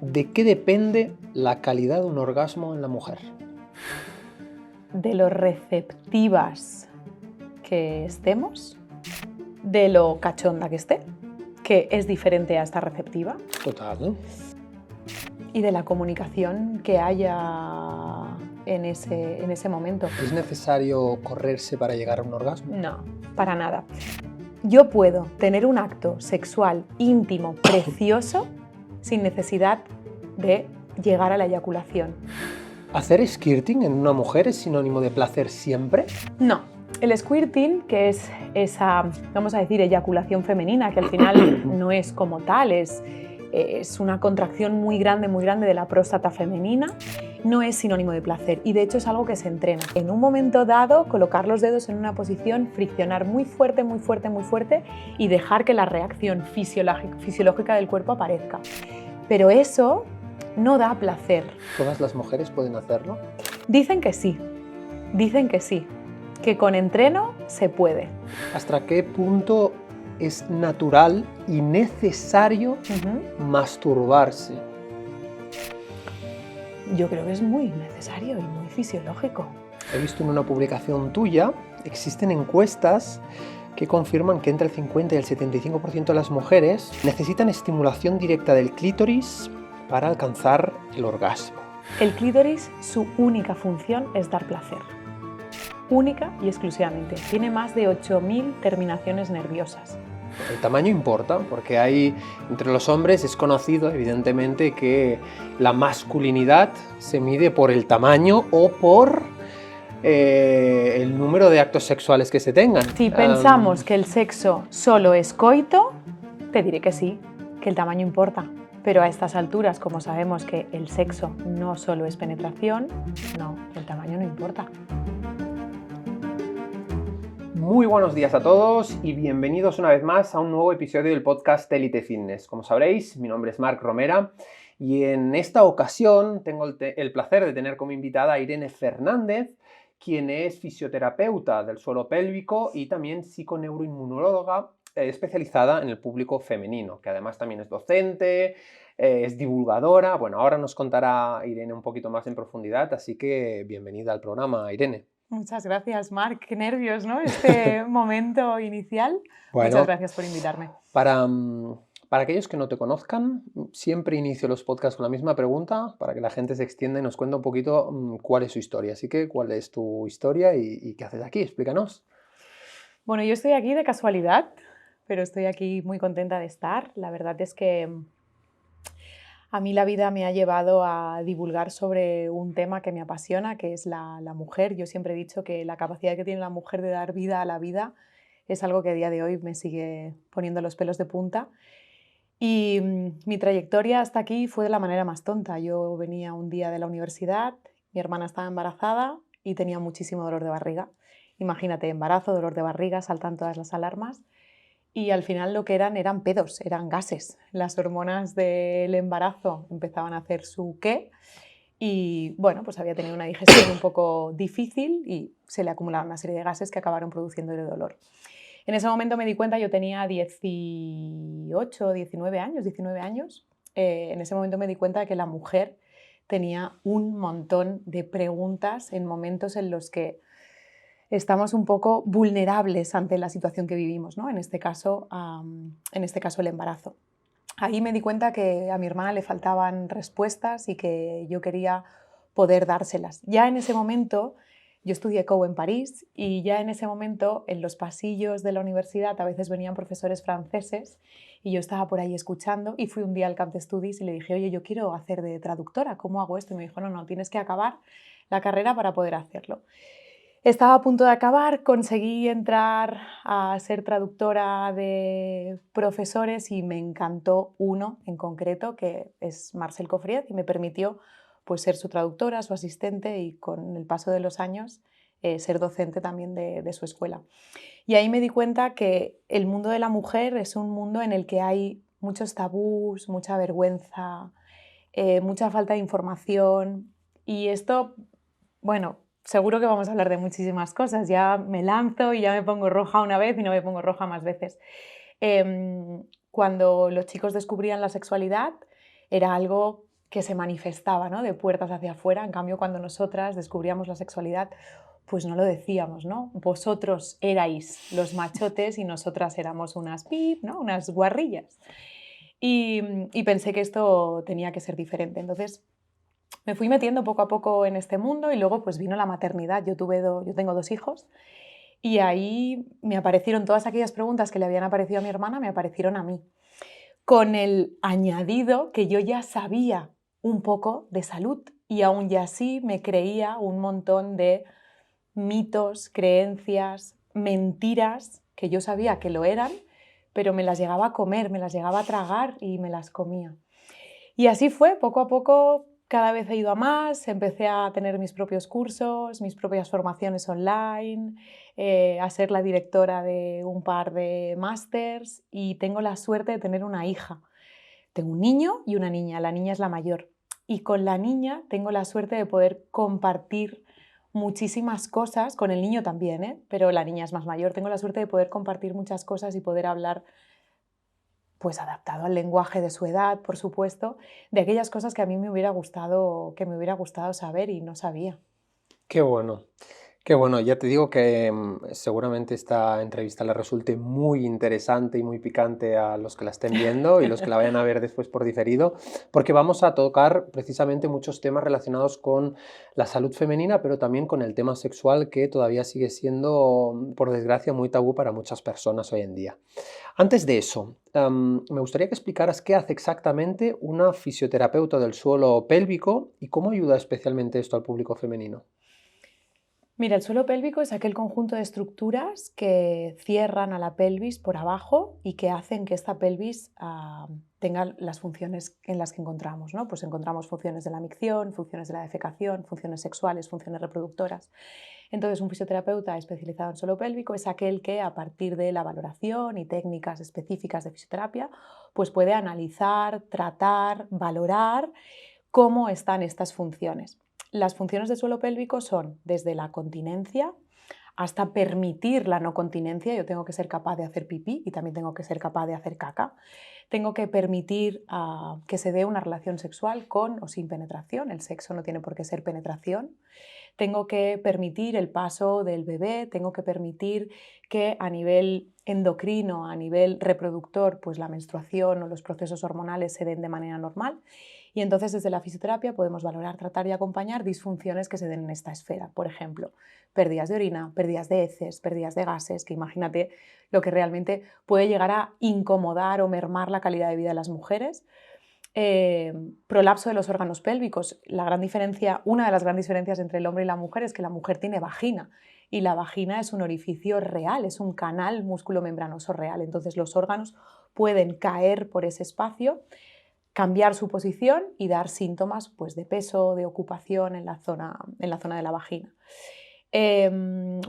¿De qué depende la calidad de un orgasmo en la mujer? De lo receptivas que estemos, de lo cachonda que esté, que es diferente a estar receptiva, Total, ¿no? y de la comunicación que haya en ese momento. ¿Es necesario correrse para llegar a un orgasmo? No, para nada. Yo puedo tener un acto sexual íntimo, precioso, sin necesidad de llegar a la eyaculación. ¿Hacer squirting en una mujer es sinónimo de placer siempre? No. El squirting, que es esa, vamos a decir, eyaculación femenina, que al final no es como tal, es una contracción muy grande de la próstata femenina, no es sinónimo de placer y de hecho es algo que se entrena. En un momento dado, colocar los dedos en una posición, friccionar muy fuerte y dejar que la reacción fisiológica del cuerpo aparezca. Pero eso no da placer. ¿Todas las mujeres pueden hacerlo? Dicen que sí, que con entreno se puede. ¿Hasta qué punto es natural y necesario masturbarse? Yo creo que es muy necesario y muy fisiológico. He visto en una publicación tuya, existen encuestas que confirman que entre el 50 y el 75% de las mujeres necesitan estimulación directa del clítoris para alcanzar el orgasmo. El clítoris, su única función es dar placer. Única y exclusivamente. Tiene más de 8.000 terminaciones nerviosas. El tamaño importa, porque entre los hombres es conocido, evidentemente, que la masculinidad se mide por el tamaño o por el número de actos sexuales que se tengan. Si pensamos que el sexo solo es coito, te diré que sí, que el tamaño importa. Pero a estas alturas, como sabemos que el sexo no solo es penetración, no, el tamaño no importa. Muy buenos días a todos y bienvenidos una vez más a un nuevo episodio del podcast Elite Fitness. Como sabréis, mi nombre es Marc Romera y en esta ocasión tengo el placer de tener como invitada a Irene Fernández, quien es fisioterapeuta del suelo pélvico y también psiconeuroinmunóloga especializada en el público femenino, que además también es docente, es divulgadora. Bueno, ahora nos contará Irene un poquito más en profundidad, así que bienvenida al programa, Irene. Muchas gracias, Marc. Qué nervios, ¿no? Este momento inicial. Bueno, muchas gracias por invitarme. Para aquellos que no te conozcan, siempre inicio los podcasts con la misma pregunta para que la gente se extienda y nos cuente un poquito cuál es su historia. Así que, ¿cuál es tu historia y qué haces aquí? Explícanos. Bueno, yo estoy aquí de casualidad, pero estoy aquí muy contenta de estar. La verdad es que a mí la vida me ha llevado a divulgar sobre un tema que me apasiona, que es la mujer. Yo siempre he dicho que la capacidad que tiene la mujer de dar vida a la vida es algo que a día de hoy me sigue poniendo los pelos de punta. Y mi trayectoria hasta aquí fue de la manera más tonta. Yo venía un día de la universidad, mi hermana estaba embarazada y tenía muchísimo dolor de barriga. Imagínate, embarazo, dolor de barriga, saltan todas las alarmas. Y al final lo que eran pedos, eran gases. Las hormonas del embarazo empezaban a hacer su qué y bueno, pues había tenido una digestión un poco difícil y se le acumularon una serie de gases que acabaron produciendo el dolor. En ese momento me di cuenta, yo tenía 19 años, en ese momento me di cuenta de que la mujer tenía un montón de preguntas en momentos en los que estamos un poco vulnerables ante la situación que vivimos, ¿no? En este caso el embarazo. Ahí me di cuenta que a mi hermana le faltaban respuestas y que yo quería poder dárselas. Ya en ese momento, yo estudié COU en París y ya en ese momento en los pasillos de la universidad a veces venían profesores franceses y yo estaba por ahí escuchando y fui un día al Camp de Studis y le dije, oye, yo quiero hacer de traductora, ¿cómo hago esto? Y me dijo, no, tienes que acabar la carrera para poder hacerlo. Estaba a punto de acabar, conseguí entrar a ser traductora de profesores y me encantó uno en concreto, que es Marcel Coffriet, y me permitió pues, ser su traductora, su asistente y con el paso de los años ser docente también de su escuela. Y ahí me di cuenta que el mundo de la mujer es un mundo en el que hay muchos tabús, mucha vergüenza, mucha falta de información y esto, bueno, seguro que vamos a hablar de muchísimas cosas. Ya me lanzo y ya me pongo roja una vez y no me pongo roja más veces. Cuando los chicos descubrían la sexualidad era algo que se manifestaba, ¿no? De puertas hacia afuera. En cambio, cuando nosotras descubríamos la sexualidad, pues no lo decíamos, ¿no? Vosotros erais los machotes y nosotras éramos unas pip, ¿no? Unas guarrillas. Y pensé que esto tenía que ser diferente. Entonces me fui metiendo poco a poco en este mundo y luego pues vino la maternidad. Yo tengo 2 hijos y ahí me aparecieron todas aquellas preguntas que le habían aparecido a mi hermana, me aparecieron a mí. Con el añadido que yo ya sabía un poco de salud y aún y así me creía un montón de mitos, creencias, mentiras que yo sabía que lo eran, pero me las llegaba a comer, me las llegaba a tragar y me las comía. Y así fue, poco a poco, cada vez he ido a más, empecé a tener mis propios cursos, mis propias formaciones online, a ser la directora de un par de másters y tengo la suerte de tener una hija. Tengo un niño y una niña, la niña es la mayor. Y con la niña tengo la suerte de poder compartir muchísimas cosas, con el niño también, pero la niña es más mayor, tengo la suerte de poder compartir muchas cosas y poder hablar pues adaptado al lenguaje de su edad, por supuesto, de aquellas cosas que a mí me hubiera gustado saber y no sabía. Qué bueno. Qué bueno, ya te digo que seguramente esta entrevista le resulte muy interesante y muy picante a los que la estén viendo y los que la vayan a ver después por diferido, porque vamos a tocar precisamente muchos temas relacionados con la salud femenina, pero también con el tema sexual que todavía sigue siendo, por desgracia, muy tabú para muchas personas hoy en día. Antes de eso, me gustaría que explicaras qué hace exactamente una fisioterapeuta del suelo pélvico y cómo ayuda especialmente esto al público femenino. Mira, el suelo pélvico es aquel conjunto de estructuras que cierran a la pelvis por abajo y que hacen que esta pelvis tenga las funciones en las que encontramos, ¿no? Pues encontramos funciones de la micción, funciones de la defecación, funciones sexuales, funciones reproductoras. Entonces, un fisioterapeuta especializado en suelo pélvico es aquel que, a partir de la valoración y técnicas específicas de fisioterapia, pues puede analizar, tratar, valorar cómo están estas funciones. Las funciones del suelo pélvico son desde la continencia hasta permitir la no continencia. Yo tengo que ser capaz de hacer pipí y también tengo que ser capaz de hacer caca. Tengo que permitir que se dé una relación sexual con o sin penetración. El sexo no tiene por qué ser penetración. Tengo que permitir el paso del bebé, tengo que permitir que a nivel endocrino, a nivel reproductor, pues la menstruación o los procesos hormonales se den de manera normal. Y entonces desde la fisioterapia podemos valorar, tratar y acompañar disfunciones que se den en esta esfera. Por ejemplo, pérdidas de orina, pérdidas de heces, pérdidas de gases, que imagínate lo que realmente puede llegar a incomodar o mermar la calidad de vida de las mujeres. Prolapso de los órganos pélvicos. Una de las grandes diferencias entre el hombre y la mujer es que la mujer tiene vagina y la vagina es un orificio real, es un canal músculo-membranoso real. Entonces los órganos pueden caer por ese espacio, cambiar su posición y dar síntomas pues, de peso, de ocupación en la zona de la vagina.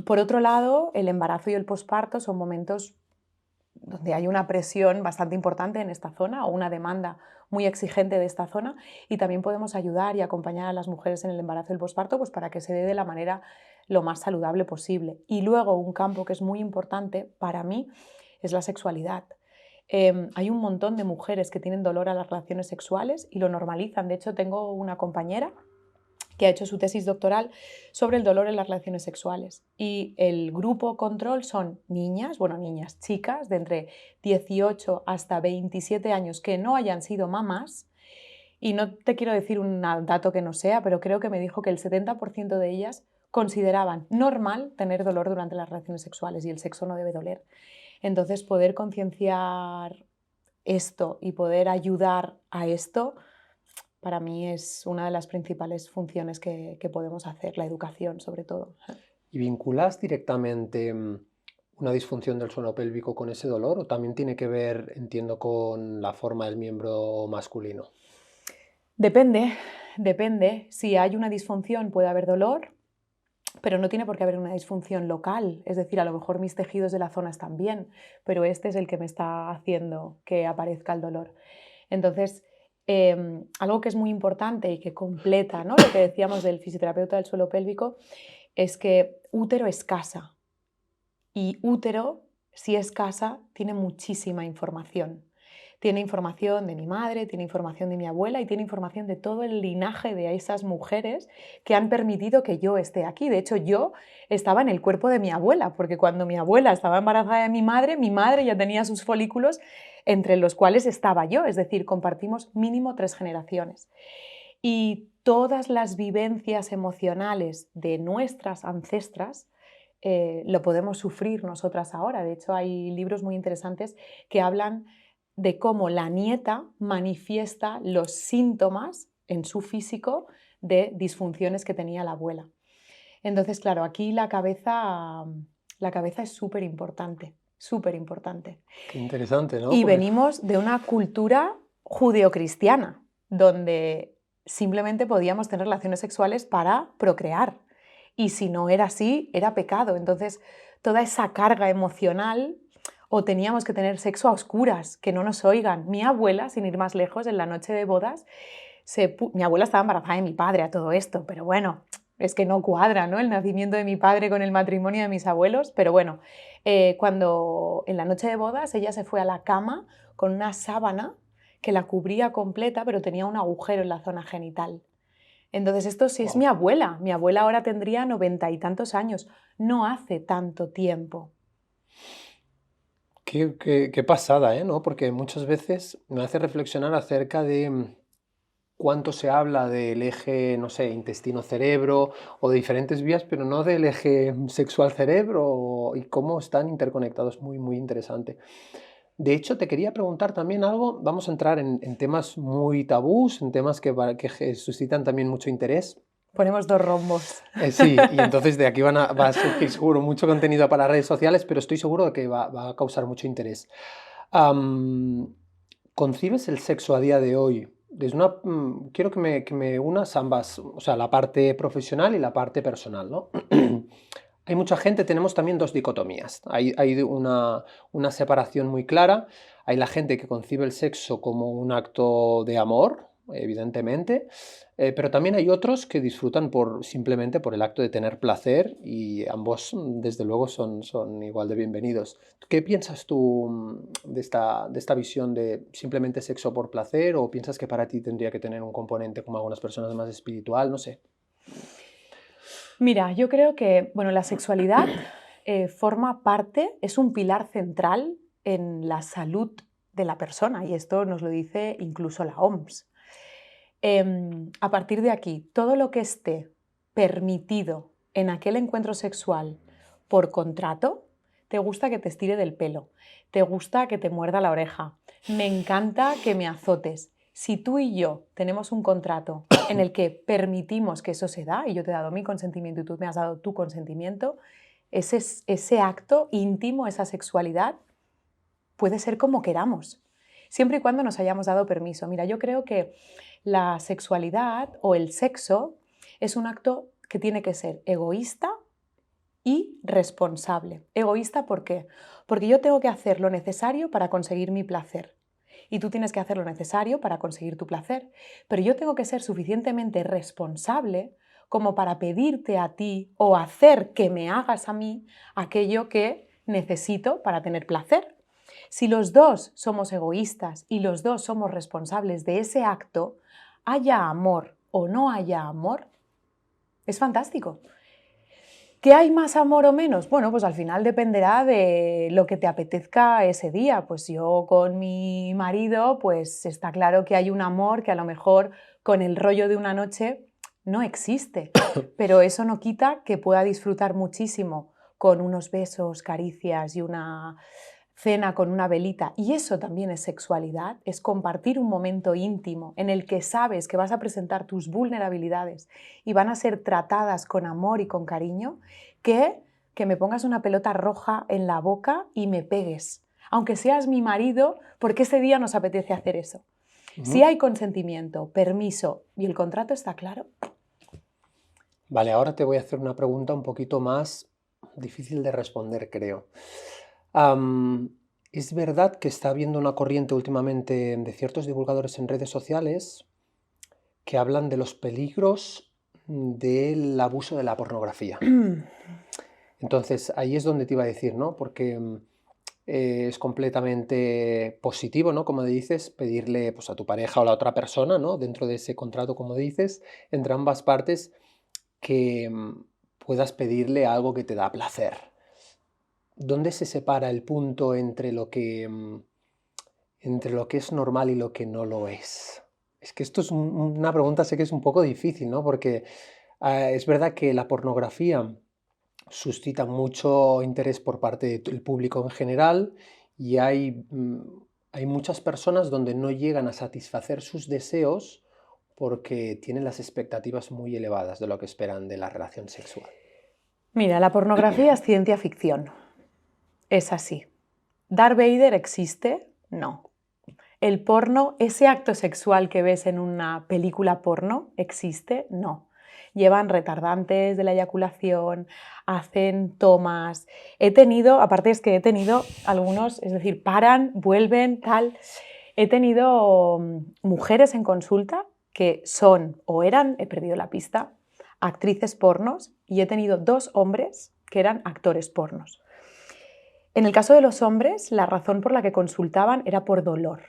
Por otro lado, el embarazo y el posparto son momentos donde hay una presión bastante importante en esta zona o una demanda muy exigente de esta zona y también podemos ayudar y acompañar a las mujeres en el embarazo y el posparto pues para que se dé de la manera lo más saludable posible. Y luego un campo que es muy importante para mí es la sexualidad. Hay un montón de mujeres que tienen dolor a las relaciones sexuales y lo normalizan. De hecho, tengo una compañera que ha hecho su tesis doctoral sobre el dolor en las relaciones sexuales. Y el grupo control son niñas, chicas de entre 18 hasta 27 años que no hayan sido mamás. Y no te quiero decir un dato que no sea, pero creo que me dijo que el 70% de ellas consideraban normal tener dolor durante las relaciones sexuales y el sexo no debe doler. Entonces, poder concienciar esto y poder ayudar a esto para mí es una de las principales funciones que podemos hacer, la educación sobre todo. ¿Y vinculas directamente una disfunción del suelo pélvico con ese dolor o también tiene que ver, entiendo, con la forma del miembro masculino? Depende. Si hay una disfunción puede haber dolor, pero no tiene por qué haber una disfunción local. Es decir, a lo mejor mis tejidos de la zona están bien, pero este es el que me está haciendo que aparezca el dolor. Entonces, algo que es muy importante y que completa, ¿no?, lo que decíamos del fisioterapeuta del suelo pélvico es que útero es casa y útero, si es casa, tiene muchísima información. Tiene información de mi madre, tiene información de mi abuela y tiene información de todo el linaje de esas mujeres que han permitido que yo esté aquí. De hecho, yo estaba en el cuerpo de mi abuela, porque cuando mi abuela estaba embarazada de mi madre ya tenía sus folículos entre los cuales estaba yo, es decir, compartimos mínimo 3 generaciones. Y todas las vivencias emocionales de nuestras ancestras lo podemos sufrir nosotras ahora. De hecho, hay libros muy interesantes que hablan de cómo la nieta manifiesta los síntomas en su físico de disfunciones que tenía la abuela. Entonces, claro, aquí la cabeza es súper importante, súper importante. Qué interesante, ¿no? Y Porque venimos de una cultura judeocristiana, donde simplemente podíamos tener relaciones sexuales para procrear. Y si no era así, era pecado. Entonces, toda esa carga emocional, o teníamos que tener sexo a oscuras, que no nos oigan. Mi abuela, sin ir más lejos, en la noche de bodas, mi abuela estaba embarazada de mi padre a todo esto, pero bueno, es que no cuadra, ¿no? El nacimiento de mi padre con el matrimonio de mis abuelos, pero bueno, cuando en la noche de bodas ella se fue a la cama con una sábana que la cubría completa, pero tenía un agujero en la zona genital. Entonces esto sí es mi abuela ahora tendría 90 y tantos años, no hace tanto tiempo. qué pasada, ¿eh? ¿No? Porque muchas veces me hace reflexionar acerca de cuánto se habla del eje, no sé, intestino-cerebro o de diferentes vías, pero no del eje sexual-cerebro y cómo están interconectados. Muy, muy interesante. De hecho, te quería preguntar también algo. Vamos a entrar en temas muy tabús, en temas que suscitan también mucho interés. Ponemos 2 rombos. Sí, y entonces de aquí va a surgir seguro mucho contenido para redes sociales, pero estoy seguro de que va a causar mucho interés. Am, ¿Concibes el sexo a día de hoy? Quiero que me unas ambas, o sea, la parte profesional y la parte personal, ¿no? Hay mucha gente, tenemos también dos dicotomías. Hay una separación muy clara. Hay la gente que concibe el sexo como un acto de amor, evidentemente, pero también hay otros que disfrutan simplemente por el acto de tener placer y ambos, desde luego, son igual de bienvenidos. ¿Qué piensas tú de esta visión de simplemente sexo por placer o piensas que para ti tendría que tener un componente como algunas personas más espiritual? No sé. Mira, yo creo que la sexualidad forma parte, es un pilar central en la salud de la persona y esto nos lo dice incluso la OMS. A partir de aquí, todo lo que esté permitido en aquel encuentro sexual por contrato, te gusta que te estire del pelo, te gusta que te muerda la oreja, me encanta que me azotes. Si tú y yo tenemos un contrato en el que permitimos que eso se da, y yo te he dado mi consentimiento y tú me has dado tu consentimiento, ese acto íntimo, esa sexualidad, puede ser como queramos, siempre y cuando nos hayamos dado permiso. Mira, yo creo que la sexualidad o el sexo es un acto que tiene que ser egoísta y responsable. Egoísta, ¿por qué? Porque yo tengo que hacer lo necesario para conseguir mi placer. Y tú tienes que hacer lo necesario para conseguir tu placer. Pero yo tengo que ser suficientemente responsable como para pedirte a ti o hacer que me hagas a mí aquello que necesito para tener placer. Si los dos somos egoístas y los dos somos responsables de ese acto, haya amor o no haya amor, es fantástico. ¿Qué hay más amor o menos? Bueno, pues al final dependerá de lo que te apetezca ese día. Pues yo con mi marido, pues está claro que hay un amor que a lo mejor con el rollo de una noche no existe, pero eso no quita que pueda disfrutar muchísimo con unos besos, caricias y una cena con una velita. Y eso también es sexualidad, es compartir un momento íntimo en el que sabes que vas a presentar tus vulnerabilidades y van a ser tratadas con amor y con cariño, que me pongas una pelota roja en la boca y me pegues. Aunque seas mi marido, porque ese día nos apetece hacer eso. Si hay consentimiento, permiso y el contrato está claro. Vale, ahora te voy a hacer una pregunta un poquito más difícil de responder, creo. Es verdad que está habiendo una corriente últimamente de ciertos divulgadores en redes sociales que hablan de los peligros del abuso de la pornografía. Entonces, ahí es donde te iba a decir, ¿no? Porque es completamente positivo, ¿no? Como dices, pedirle pues, a tu pareja o a la otra persona, ¿no? Dentro de ese contrato, como dices, entre ambas partes, que puedas pedirle algo que te da placer. ¿Dónde se separa el punto entre lo que es normal y lo que no lo es? Es que esto es una pregunta, sé que es un poco difícil, ¿no? Porque es verdad que la pornografía suscita mucho interés por parte del público en general y hay muchas personas donde no llegan a satisfacer sus deseos porque tienen las expectativas muy elevadas de lo que esperan de la relación sexual. Mira, la pornografía es ciencia ficción. Es así. ¿Darth Vader existe? No. ¿El porno, ese acto sexual que ves en una película porno, existe? No. Llevan retardantes de la eyaculación, hacen tomas. Aparte es que he tenido algunos, es decir, paran, vuelven, tal. He tenido mujeres en consulta que son o eran, he perdido la pista, actrices pornos, y he tenido 2 hombres que eran actores pornos. En el caso de los hombres, la razón por la que consultaban era por dolor.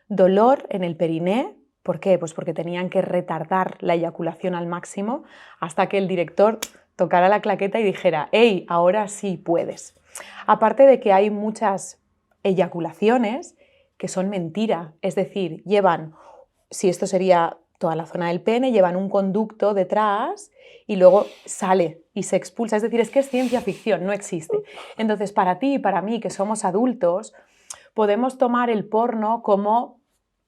Dolor en el periné. ¿Por qué? Pues porque tenían que retardar la eyaculación al máximo hasta que el director tocara la claqueta y dijera: ¡Hey, ahora sí puedes! Aparte de que hay muchas eyaculaciones que son mentira, es decir, llevan, si esto sería toda la zona del pene, llevan un conducto detrás y luego sale y se expulsa. Es decir, es que es ciencia ficción, no existe. Entonces, para ti y para mí, que somos adultos, podemos tomar el porno como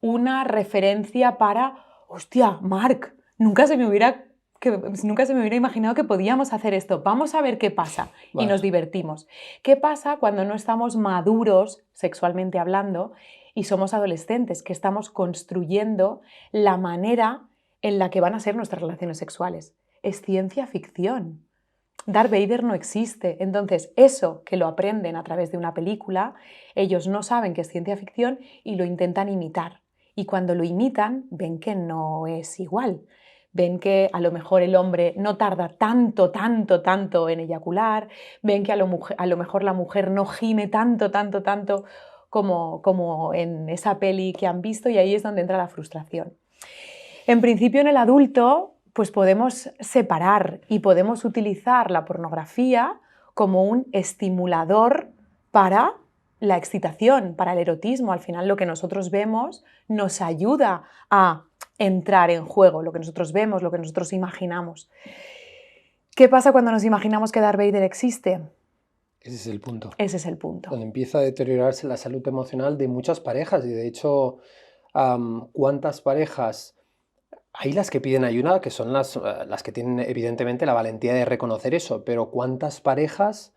una referencia para, hostia, Marc, nunca se me hubiera imaginado que podíamos hacer esto. Vamos a ver qué pasa. Y nos divertimos. ¿Qué pasa cuando no estamos maduros, sexualmente hablando, y somos adolescentes, que estamos construyendo la manera en la que van a ser nuestras relaciones sexuales? Es ciencia ficción. Darth Vader no existe. Entonces, eso que lo aprenden a través de una película, ellos no saben que es ciencia ficción y lo intentan imitar. Y cuando lo imitan, ven que no es igual. Ven que a lo mejor el hombre no tarda tanto en eyacular, ven que a lo mejor la mujer no gime tanto como en esa peli que han visto, y ahí es donde entra la frustración. En principio, en el adulto, pues podemos separar y podemos utilizar la pornografía como un estimulador para la excitación, para el erotismo. Al final, lo que nosotros vemos nos ayuda a entrar en juego, lo que nosotros vemos, lo que nosotros imaginamos. ¿Qué pasa cuando nos imaginamos que Darth Vader existe? Ese es el punto. Ese es el punto. Donde empieza a deteriorarse la salud emocional de muchas parejas y de hecho, ¿cuántas parejas? Hay las que piden ayuda, que son las que tienen evidentemente la valentía de reconocer eso, pero ¿cuántas parejas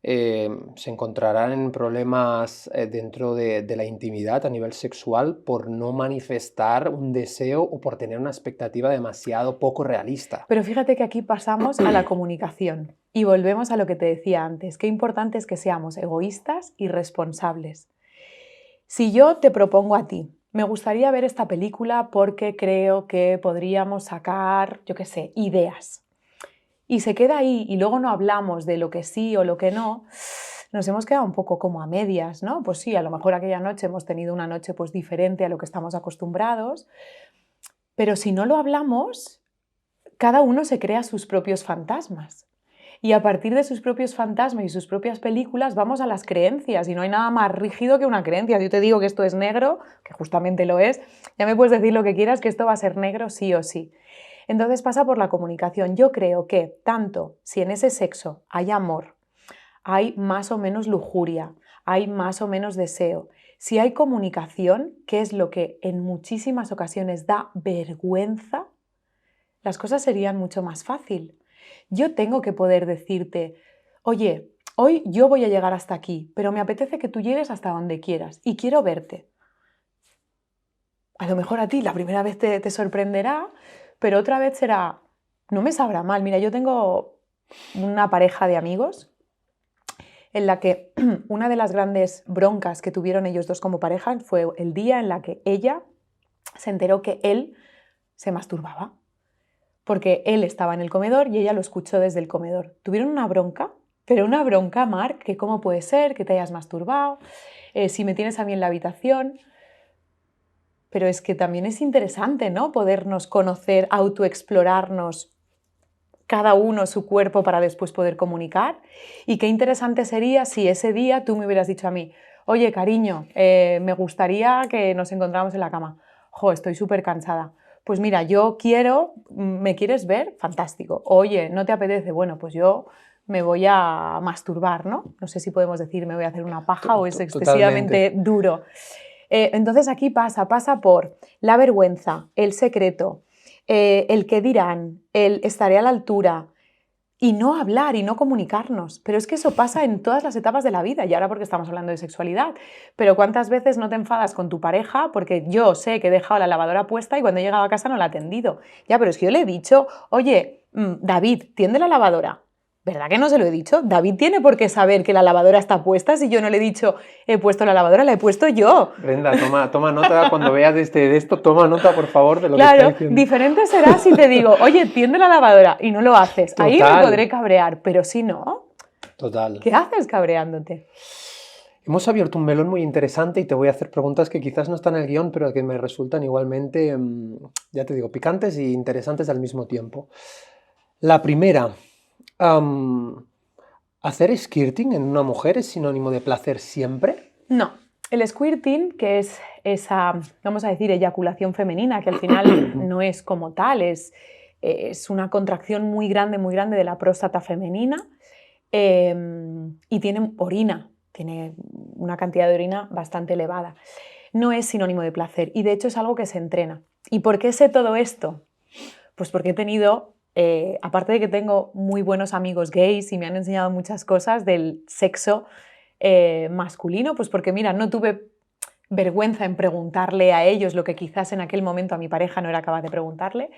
se encontrarán en problemas dentro de la intimidad a nivel sexual por no manifestar un deseo o por tener una expectativa demasiado poco realista? Pero fíjate que aquí pasamos a la comunicación y volvemos a lo que te decía antes. Qué importante es que seamos egoístas y responsables. Si yo te propongo a ti: me gustaría ver esta película porque creo que podríamos sacar, yo qué sé, ideas, y se queda ahí y luego no hablamos de lo que sí o lo que no, nos hemos quedado un poco como a medias, ¿no? Pues sí, a lo mejor aquella noche hemos tenido una noche pues diferente a lo que estamos acostumbrados, pero si no lo hablamos, cada uno se crea sus propios fantasmas. Y a partir de sus propios fantasmas y sus propias películas vamos a las creencias, y no hay nada más rígido que una creencia. Si yo te digo que esto es negro, que justamente lo es, ya me puedes decir lo que quieras, que esto va a ser negro sí o sí. Entonces pasa por la comunicación. Yo creo que tanto si en ese sexo hay amor, hay más o menos lujuria, hay más o menos deseo, si hay comunicación, que es lo que en muchísimas ocasiones da vergüenza, las cosas serían mucho más fácil. Yo tengo que poder decirte: oye, hoy yo voy a llegar hasta aquí, pero me apetece que tú llegues hasta donde quieras y quiero verte. A lo mejor a ti la primera vez te sorprenderá, pero otra vez será, no me sabrá mal. Mira, yo tengo una pareja de amigos en la que una de las grandes broncas que tuvieron ellos dos como pareja fue el día en la que ella se enteró que él se masturbaba, porque él estaba en el comedor y ella lo escuchó desde el comedor. Tuvieron una bronca Pero una bronca, Marc, que cómo puede ser que te hayas masturbado, si me tienes a mí en la habitación. Pero es que también es interesante, ¿no? Podernos conocer, autoexplorarnos, cada uno su cuerpo para después poder comunicar. Y qué interesante sería si ese día tú me hubieras dicho a mí, oye, cariño, me gustaría que nos encontráramos en la cama. Jo, estoy súper cansada. Pues mira, yo quiero, ¿me quieres ver? Fantástico. Oye, ¿no te apetece? Bueno, pues yo me voy a masturbar, ¿no? No sé si podemos decir me voy a hacer una paja o es excesivamente duro. Entonces aquí pasa por la vergüenza, el secreto, el qué dirán, el estaré a la altura y no hablar y no comunicarnos. Pero es que eso pasa en todas las etapas de la vida y ahora porque estamos hablando de sexualidad. Pero ¿cuántas veces no te enfadas con tu pareja porque yo sé que he dejado la lavadora puesta y cuando he llegado a casa no la he tendido? Ya, pero es que yo le he dicho, oye, David, tiende la lavadora. ¿Verdad que no se lo he dicho? David tiene por qué saber que la lavadora está puesta si yo no le he dicho he puesto la lavadora, la he puesto yo. Brenda, toma nota cuando veas de esto, toma nota por favor de lo que está diciendo. Claro, diferente será si te digo, oye, tiende la lavadora y no lo haces. Total. Ahí me podré cabrear, pero si no, total. ¿Qué haces cabreándote? Hemos abierto un melón muy interesante y te voy a hacer preguntas que quizás no están en el guión, pero que me resultan igualmente, ya te digo, picantes e interesantes al mismo tiempo. La primera, ¿hacer squirting en una mujer es sinónimo de placer siempre? No. El squirting, que es esa, vamos a decir, eyaculación femenina, que al final no es como tal, es una contracción muy grande de la próstata femenina y tiene orina, tiene una cantidad de orina bastante elevada. No es sinónimo de placer y de hecho es algo que se entrena. ¿Y por qué sé todo esto? Pues porque he tenido, aparte de que tengo muy buenos amigos gays y me han enseñado muchas cosas del sexo masculino, pues porque mira, no tuve vergüenza en preguntarle a ellos lo que quizás en aquel momento a mi pareja no era capaz de preguntarle.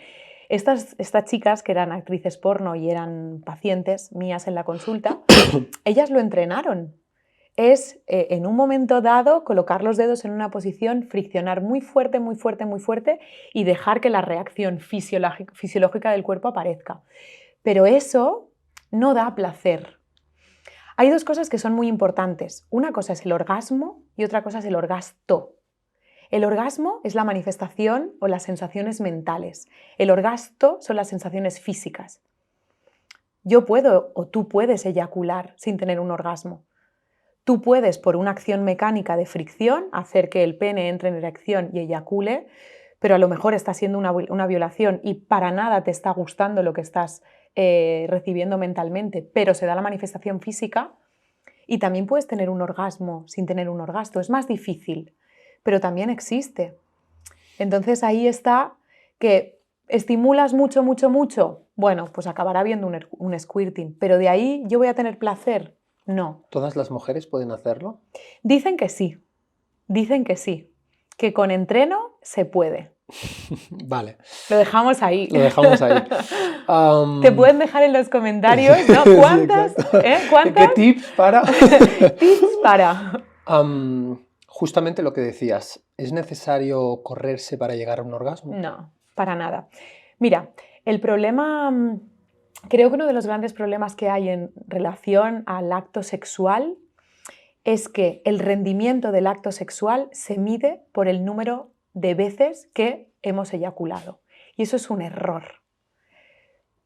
Estas chicas que eran actrices porno y eran pacientes mías en la consulta, ellas lo entrenaron. Es en un momento dado colocar los dedos en una posición, friccionar muy fuerte, muy fuerte, muy fuerte y dejar que la reacción fisiológica del cuerpo aparezca. Pero eso no da placer. Hay dos cosas que son muy importantes. Una cosa es el orgasmo y otra cosa es el orgasto. El orgasmo es la manifestación o las sensaciones mentales. El orgasto son las sensaciones físicas. Yo puedo o tú puedes eyacular sin tener un orgasmo. Tú puedes, por una acción mecánica de fricción, hacer que el pene entre en erección y eyacule, pero a lo mejor está siendo una violación y para nada te está gustando lo que estás recibiendo mentalmente, pero se da la manifestación física y también puedes tener un orgasmo sin tener un orgasmo. Es más difícil, pero también existe. Entonces ahí está que estimulas mucho, mucho, mucho. Bueno, pues acabará habiendo un squirting, pero de ahí yo voy a tener placer. No. ¿Todas las mujeres pueden hacerlo? Dicen que sí, que con entreno se puede. Vale. Lo dejamos ahí. Lo dejamos ahí. Te pueden dejar en los comentarios, ¿no? ¿Cuántas? Sí, ¿Cuántas? ¿Qué tips para? Tips para. Justamente lo que decías, ¿es necesario correrse para llegar a un orgasmo? No, para nada. Mira, el problema, creo que uno de los grandes problemas que hay en relación al acto sexual es que el rendimiento del acto sexual se mide por el número de veces que hemos eyaculado. Y eso es un error.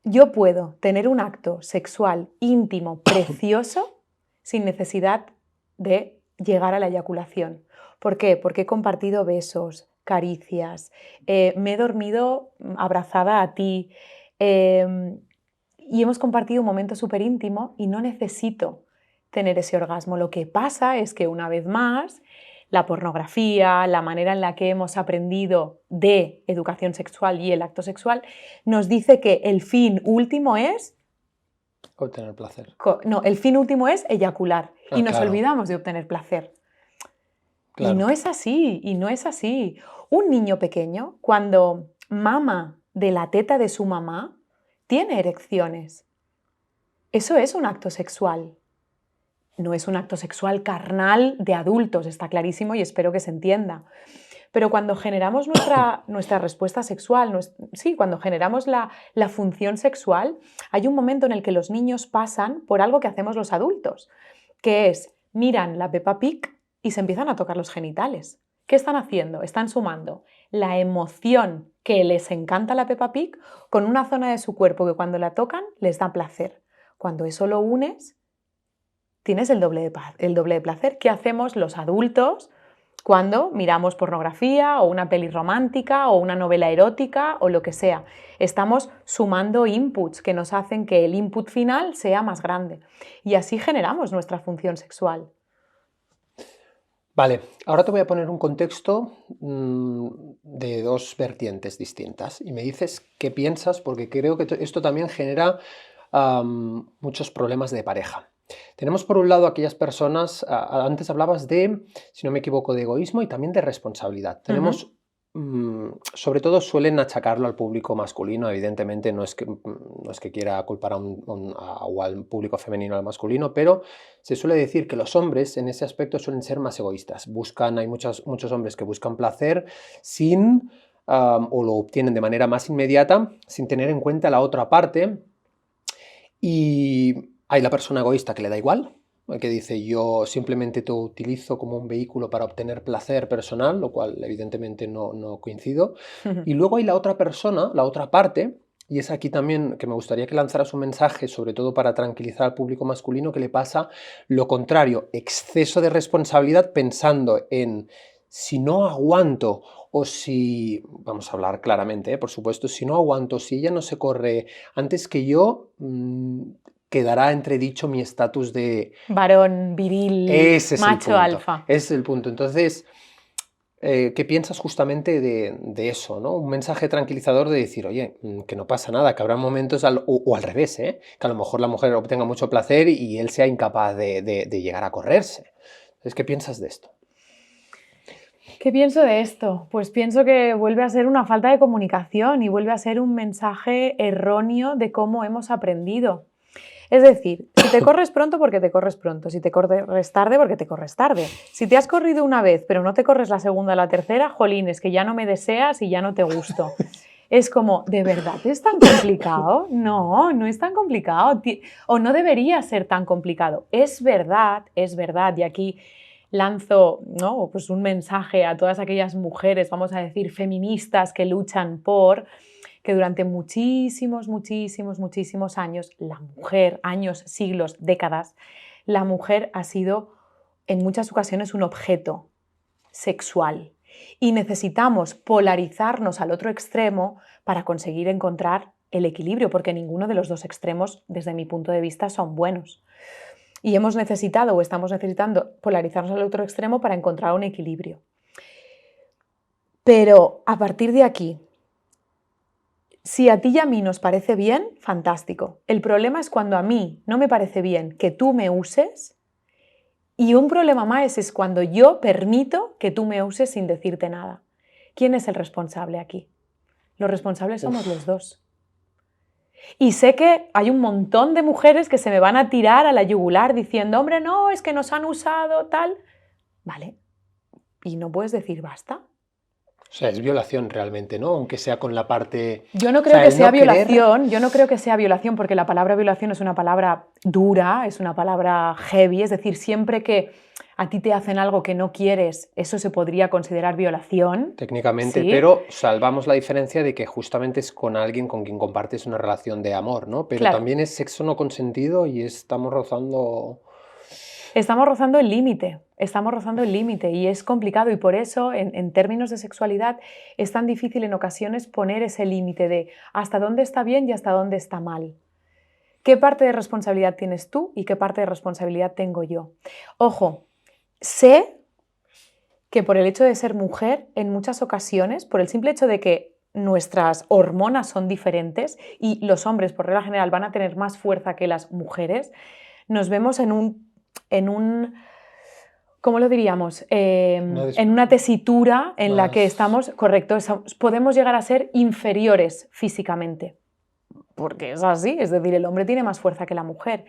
Yo puedo tener un acto sexual íntimo, precioso, sin necesidad de llegar a la eyaculación. ¿Por qué? Porque he compartido besos, caricias, me he dormido abrazada a ti y hemos compartido un momento súper íntimo y no necesito tener ese orgasmo. Lo que pasa es que una vez más la pornografía, la manera en la que hemos aprendido de educación sexual y el acto sexual nos dice que el fin último es obtener placer. No, el fin último es eyacular y nos claro. olvidamos de obtener placer. Claro. Y no es así, y no es así. Un niño pequeño, cuando mama de la teta de su mamá, tiene erecciones. Eso es un acto sexual. No es un acto sexual carnal de adultos, está clarísimo y espero que se entienda. Pero cuando generamos nuestra respuesta sexual, cuando generamos la función sexual, hay un momento en el que los niños pasan por algo que hacemos los adultos, que es miran la Peppa Pig y se empiezan a tocar los genitales. ¿Qué están haciendo? Están sumando la emoción que les encanta la Peppa Pig con una zona de su cuerpo que cuando la tocan les da placer. Cuando eso lo unes, tienes el doble de placer. ¿Qué hacemos los adultos cuando miramos pornografía o una peli romántica o una novela erótica o lo que sea? Estamos sumando inputs que nos hacen que el input final sea más grande. Y así generamos nuestra función sexual. Vale, ahora te voy a poner un contexto de dos vertientes distintas y me dices qué piensas, porque creo que esto también genera muchos problemas de pareja. Tenemos por un lado aquellas personas, antes hablabas de, si no me equivoco, de egoísmo y también de responsabilidad. Tenemos, sobre todo suelen achacarlo al público masculino, evidentemente no es que quiera culpar o al público femenino al masculino, pero se suele decir que los hombres en ese aspecto suelen ser más egoístas. Hay muchos hombres que buscan placer o lo obtienen de manera más inmediata, sin tener en cuenta la otra parte. Y hay la persona egoísta que le da igual, que dice yo simplemente te utilizo como un vehículo para obtener placer personal, lo cual evidentemente no coincido. Y luego hay la otra persona, la otra parte, y es aquí también que me gustaría que lanzaras un mensaje, sobre todo para tranquilizar al público masculino, que le pasa lo contrario, exceso de responsabilidad pensando en si no aguanto o si, vamos a hablar claramente, por supuesto, si no aguanto, si ella no se corre antes que yo, quedará entredicho mi estatus de varón, viril, macho, alfa. Ese es el punto. Entonces, ¿qué piensas justamente de eso, ¿no? Un mensaje tranquilizador de decir, oye, que no pasa nada, que habrá momentos, o al revés, que a lo mejor la mujer obtenga mucho placer y él sea incapaz de llegar a correrse. Entonces, ¿qué piensas de esto? ¿Qué pienso de esto? Pues pienso que vuelve a ser una falta de comunicación y vuelve a ser un mensaje erróneo de cómo hemos aprendido. Es decir, si te corres pronto, porque te corres pronto. Si te corres tarde, porque te corres tarde. Si te has corrido una vez, pero no te corres la segunda o la tercera, jolín, es que ya no me deseas y ya no te gusto. Es como, ¿de verdad es tan complicado? No, no es tan complicado. O no debería ser tan complicado. Es verdad, y aquí lanzo, ¿no?, pues un mensaje a todas aquellas mujeres, vamos a decir, feministas que luchan por que durante muchísimos años, la mujer, años, siglos, décadas, la mujer ha sido en muchas ocasiones un objeto sexual y necesitamos polarizarnos al otro extremo para conseguir encontrar el equilibrio, porque ninguno de los dos extremos, desde mi punto de vista, son buenos. Y hemos necesitado o estamos necesitando polarizarnos al otro extremo para encontrar un equilibrio. Pero a partir de aquí, si a ti y a mí nos parece bien, fantástico. El problema es cuando a mí no me parece bien que tú me uses, y un problema más es cuando yo permito que tú me uses sin decirte nada. ¿Quién es el responsable aquí? Los responsables somos los dos. Y sé que hay un montón de mujeres que se me van a tirar a la yugular diciendo, hombre, no, es que nos han usado, tal. Vale. ¿Y no puedes decir basta? O sea, es violación realmente, ¿no? Aunque sea con la parte... Yo no creo que sea violación, yo no creo que sea violación, porque la palabra violación es una palabra dura, es una palabra heavy, es decir, siempre que a ti te hacen algo que no quieres, eso se podría considerar violación. Técnicamente, ¿sí? Pero salvamos la diferencia de que justamente es con alguien con quien compartes una relación de amor, ¿no? Pero claro. También es sexo no consentido y estamos rozando... Estamos rozando el límite y es complicado, y por eso en términos de sexualidad es tan difícil en ocasiones poner ese límite de hasta dónde está bien y hasta dónde está mal. ¿Qué parte de responsabilidad tienes tú y qué parte de responsabilidad tengo yo? Ojo, sé que por el hecho de ser mujer, en muchas ocasiones, por el simple hecho de que nuestras hormonas son diferentes y los hombres por regla general van a tener más fuerza que las mujeres, nos vemos en un ¿cómo lo diríamos? En una tesitura en la que estamos, correcto, podemos llegar a ser inferiores físicamente. Porque es así, es decir, el hombre tiene más fuerza que la mujer.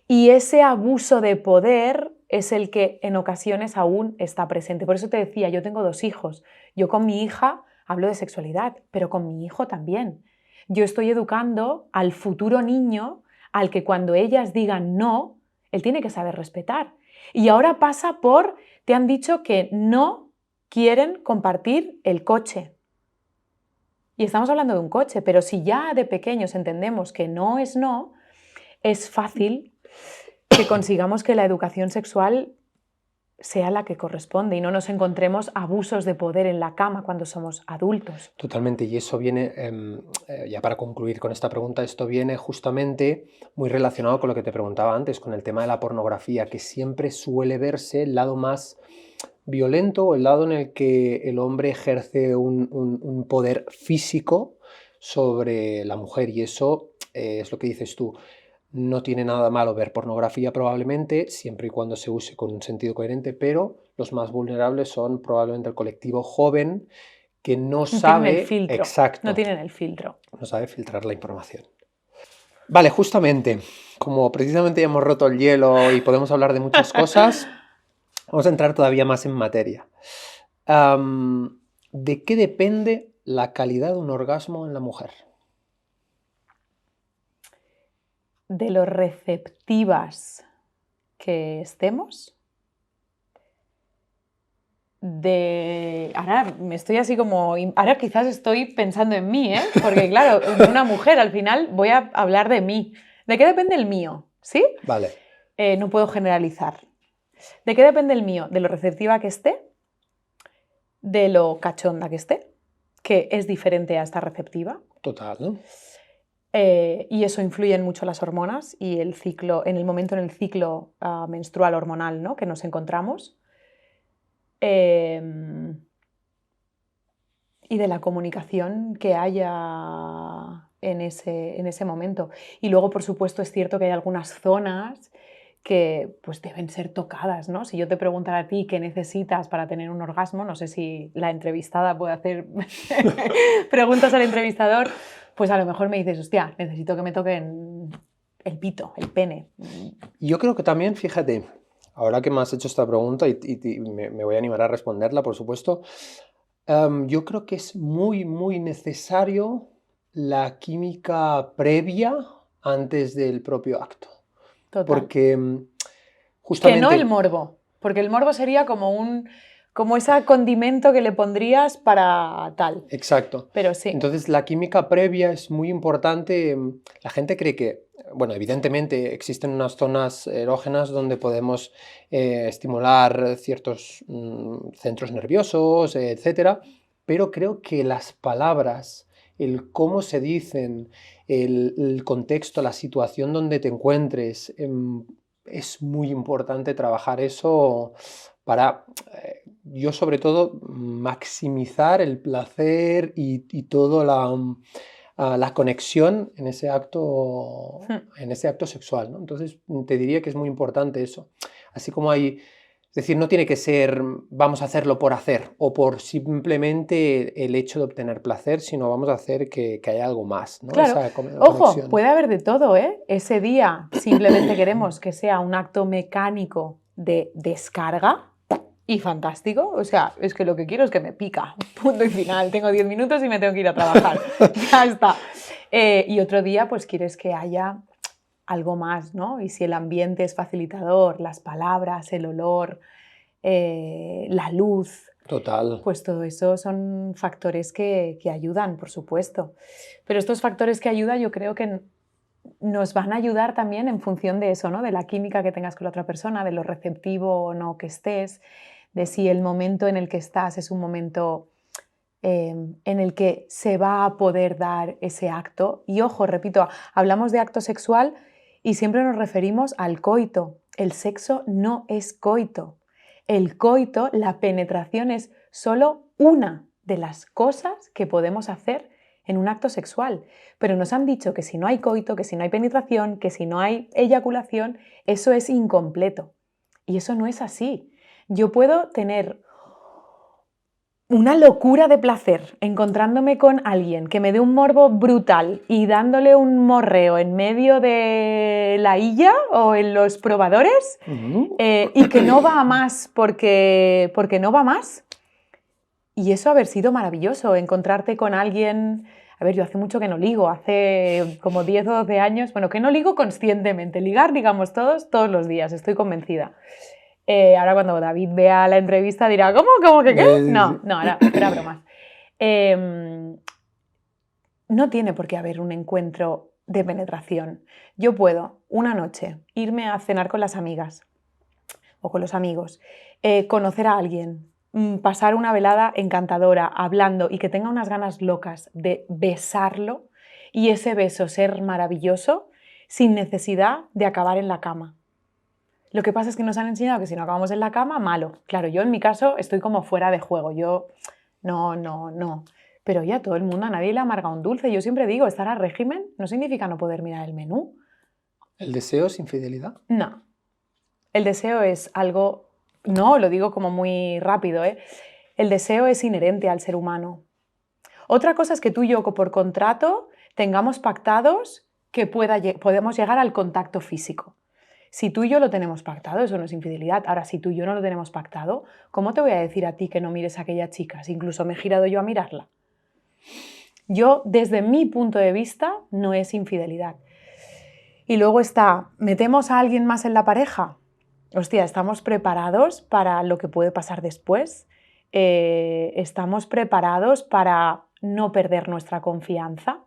Y ese abuso de poder es el que en ocasiones aún está presente. Por eso te decía, yo tengo 2 hijos. Yo con mi hija hablo de sexualidad, pero con mi hijo también. Yo estoy educando al futuro niño al que cuando ellas digan no, él tiene que saber respetar. Y ahora pasa por, te han dicho que no quieren compartir el coche. Y estamos hablando de un coche, pero si ya de pequeños entendemos que no, es fácil que consigamos que la educación sexual sea la que corresponde y no nos encontremos abusos de poder en la cama cuando somos adultos. Totalmente, y eso viene, ya para concluir con esta pregunta, esto viene justamente muy relacionado con lo que te preguntaba antes, con el tema de la pornografía, que siempre suele verse el lado más violento o el lado en el que el hombre ejerce un poder físico sobre la mujer, y eso es lo que dices tú. No tiene nada malo ver pornografía probablemente, siempre y cuando se use con un sentido coherente, pero los más vulnerables son probablemente el colectivo joven que no sabe... tienen el filtro. Exacto. No tienen el filtro. No sabe filtrar la información. Vale, justamente, como precisamente ya hemos roto el hielo y podemos hablar de muchas cosas, vamos a entrar todavía más en materia. ¿De qué depende la calidad de un orgasmo en la mujer? De lo receptivas que estemos, ahora me estoy así como, ahora quizás estoy pensando en mí, porque claro, una mujer al final voy a hablar de mí. ¿De qué depende el mío? ¿Sí? Vale. No puedo generalizar. ¿De qué depende el mío? De lo receptiva que esté, de lo cachonda que esté, que es diferente a esta receptiva. Total, ¿no? Y eso influye en mucho las hormonas y el ciclo, en el momento en el ciclo menstrual hormonal, ¿no?, que nos encontramos. Y de la comunicación que haya en ese momento. Y luego, por supuesto, es cierto que hay algunas zonas que pues, deben ser tocadas, ¿no? Si yo te preguntara a ti qué necesitas para tener un orgasmo, no sé si la entrevistada puede hacer preguntas al entrevistador, pues a lo mejor me dices, hostia, necesito que me toquen el pito, el pene. Yo creo que también, fíjate, ahora que me has hecho esta pregunta y me voy a animar a responderla, por supuesto, yo creo que es muy, muy necesario la química previa antes del propio acto. Total. Porque justamente... Que no el morbo, porque el morbo sería como ese condimento que le pondrías para tal. Exacto. Pero sí. Entonces la química previa es muy importante. La gente cree que, bueno, evidentemente existen unas zonas erógenas donde podemos estimular ciertos centros nerviosos, etcétera, pero creo que las palabras, el cómo se dicen, el contexto, la situación donde te encuentres, es muy importante trabajar eso para, yo sobre todo, maximizar el placer y toda la conexión en ese acto sexual, ¿no? Entonces te diría que es muy importante eso. Así como hay... Es decir, no tiene que ser vamos a hacerlo por hacer o por simplemente el hecho de obtener placer, sino vamos a hacer que haya algo más, ¿no? Claro. Esa Ojo, conexión. puede haber de todo, ¿eh? Ese día simplemente queremos que sea un acto mecánico de descarga y fantástico. O sea, es que lo que quiero es que me pica. Punto y final. Tengo 10 minutos y me tengo que ir a trabajar. Ya está. Y otro día, pues quieres que haya algo más, ¿no? Y si el ambiente es facilitador, las palabras, el olor, la luz... Total. Pues todo eso son factores que ayudan, por supuesto. Pero estos factores que ayudan yo creo que nos van a ayudar también en función de eso, ¿no? De la química que tengas con la otra persona, de lo receptivo o no que estés, de si el momento en el que estás es un momento en el que se va a poder dar ese acto. Y ojo, repito, hablamos de acto sexual y siempre nos referimos al coito. El sexo no es coito. El coito, la penetración, es solo una de las cosas que podemos hacer en un acto sexual. Pero nos han dicho que si no hay coito, que si no hay penetración, que si no hay eyaculación, eso es incompleto. Y eso no es así. Yo puedo tener una locura de placer encontrándome con alguien que me dé un morbo brutal y dándole un morreo en medio de la illa o en los probadores y que no va a más porque no va más. Y eso haber sido maravilloso, encontrarte con alguien. A ver, yo hace mucho que no ligo, hace como 10 o 12 años, bueno, que no ligo conscientemente, ligar, digamos, todos los días, estoy convencida. Ahora cuando David vea la entrevista dirá, ¿cómo que qué? No, ahora, fuera bromas. No tiene por qué haber un encuentro de penetración. Yo puedo, una noche, irme a cenar con las amigas o con los amigos, conocer a alguien, pasar una velada encantadora, hablando y que tenga unas ganas locas de besarlo y ese beso ser maravilloso sin necesidad de acabar en la cama. Lo que pasa es que nos han enseñado que si no acabamos en la cama, malo. Claro, yo en mi caso estoy como fuera de juego. Yo, no. Pero ya todo el mundo, a nadie le amarga un dulce. Yo siempre digo, estar a régimen no significa no poder mirar el menú. ¿El deseo es infidelidad? No. El deseo es algo... No, lo digo como muy rápido, ¿eh? El deseo es inherente al ser humano. Otra cosa es que tú y yo por contrato tengamos pactados que podemos llegar al contacto físico. Si tú y yo lo tenemos pactado, eso no es infidelidad. Ahora, si tú y yo no lo tenemos pactado, ¿cómo te voy a decir a ti que no mires a aquella chica si incluso me he girado yo a mirarla? Yo, desde mi punto de vista, no es infidelidad. Y luego está, ¿metemos a alguien más en la pareja? Hostia, ¿estamos preparados para lo que puede pasar después? ¿Estamos preparados para no perder nuestra confianza?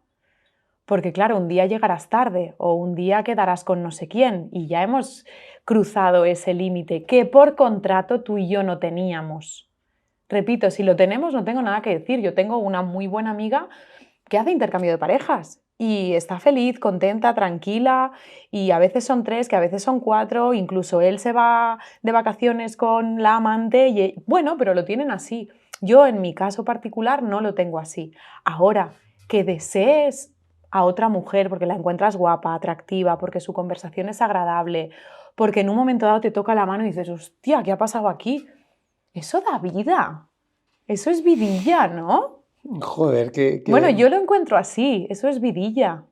Porque claro, un día llegarás tarde o un día quedarás con no sé quién y ya hemos cruzado ese límite que por contrato tú y yo no teníamos. Repito, si lo tenemos no tengo nada que decir. Yo tengo una muy buena amiga que hace intercambio de parejas y está feliz, contenta, tranquila y a veces son 3, que a veces son 4, incluso él se va de vacaciones con la amante y bueno, pero lo tienen así. Yo en mi caso particular no lo tengo así. Ahora, que desees a otra mujer porque la encuentras guapa, atractiva, porque su conversación es agradable, porque en un momento dado te toca la mano y dices, hostia, ¿qué ha pasado aquí? Eso da vida. Eso es vidilla, ¿no? Joder, Bueno, yo lo encuentro así, eso es vidilla.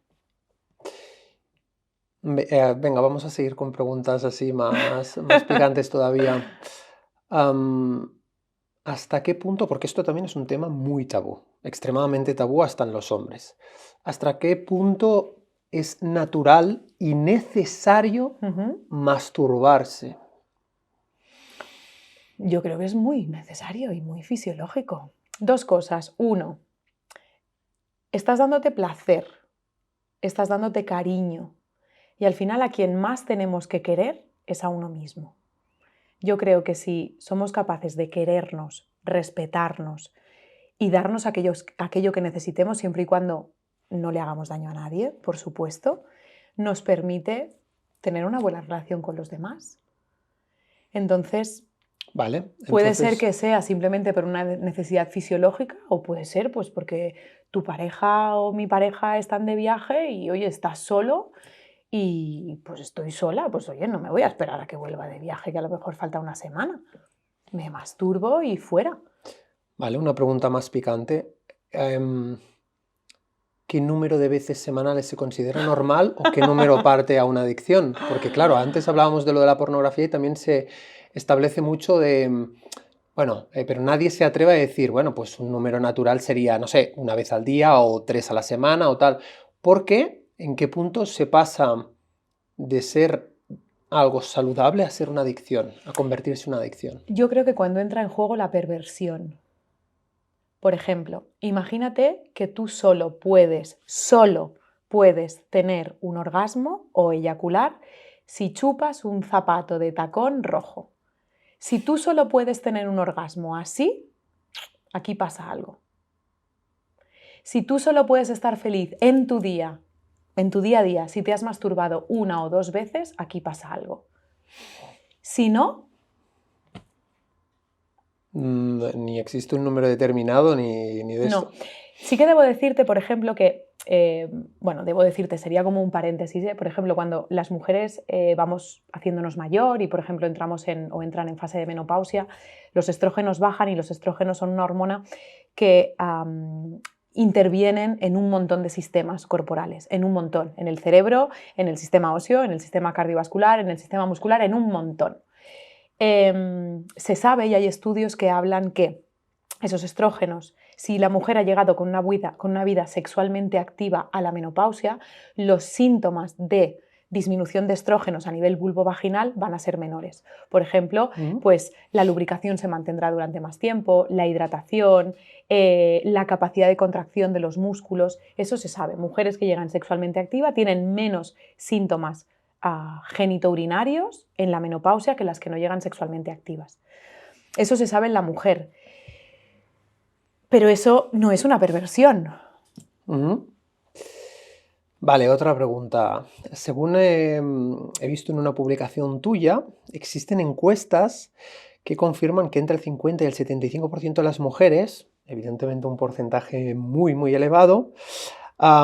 Venga, vamos a seguir con preguntas así más picantes todavía. ¿Hasta qué punto? Porque esto también es un tema muy tabú, extremadamente tabú hasta en los hombres. ¿Hasta qué punto es natural y necesario masturbarse? Yo creo que es muy necesario y muy fisiológico. 2 cosas. 1, estás dándote placer, estás dándote cariño y al final a quien más tenemos que querer es a uno mismo. Yo creo que si somos capaces de querernos, respetarnos y darnos aquello que necesitemos siempre y cuando no le hagamos daño a nadie, por supuesto, nos permite tener una buena relación con los demás. Entonces, Vale, puede ser que sea simplemente por una necesidad fisiológica o puede ser pues porque tu pareja o mi pareja están de viaje y oye, estás solo y pues estoy sola, pues oye, no me voy a esperar a que vuelva de viaje, que a lo mejor falta una semana. Me masturbo y fuera. Vale, una pregunta más picante. ¿Qué número de veces semanales se considera normal o qué número parte a una adicción? Porque claro, antes hablábamos de lo de la pornografía y también se establece mucho de, bueno, pero nadie se atreve a decir, bueno, pues un número natural sería, no sé, una vez al día o 3 a la semana o tal. ¿Por qué? ¿En qué punto se pasa de ser algo saludable a ser una adicción, a convertirse en una adicción? Yo creo que cuando entra en juego la perversión. Por ejemplo, imagínate que tú solo puedes tener un orgasmo o eyacular si chupas un zapato de tacón rojo. Si tú solo puedes tener un orgasmo así, aquí pasa algo. Si tú solo puedes estar feliz en tu día a día, si te has masturbado 1 o 2 veces, aquí pasa algo. Si no... Ni existe un número determinado ni de esto. No. Sí que debo decirte, por ejemplo, que, debo decirte, sería como un paréntesis, por ejemplo, cuando las mujeres vamos haciéndonos mayor y, por ejemplo, entran en fase de menopausia, los estrógenos bajan y los estrógenos son una hormona que intervienen en un montón de sistemas corporales, en un montón, en el cerebro, en el sistema óseo, en el sistema cardiovascular, en el sistema muscular, en un montón. Se sabe y hay estudios que hablan que esos estrógenos, si la mujer ha llegado con una vida sexualmente activa a la menopausia, los síntomas de disminución de estrógenos a nivel vulvovaginal van a ser menores. Por ejemplo, pues la lubricación se mantendrá durante más tiempo, la hidratación, la capacidad de contracción de los músculos, eso se sabe. Mujeres que llegan sexualmente activas tienen menos síntomas genitourinarios en la menopausia que las que no llegan sexualmente activas. Eso se sabe en la mujer. Pero eso no es una perversión. Vale, otra pregunta. Según he visto en una publicación tuya, existen encuestas que confirman que entre el 50 y el 75% de las mujeres, evidentemente un porcentaje muy, muy elevado,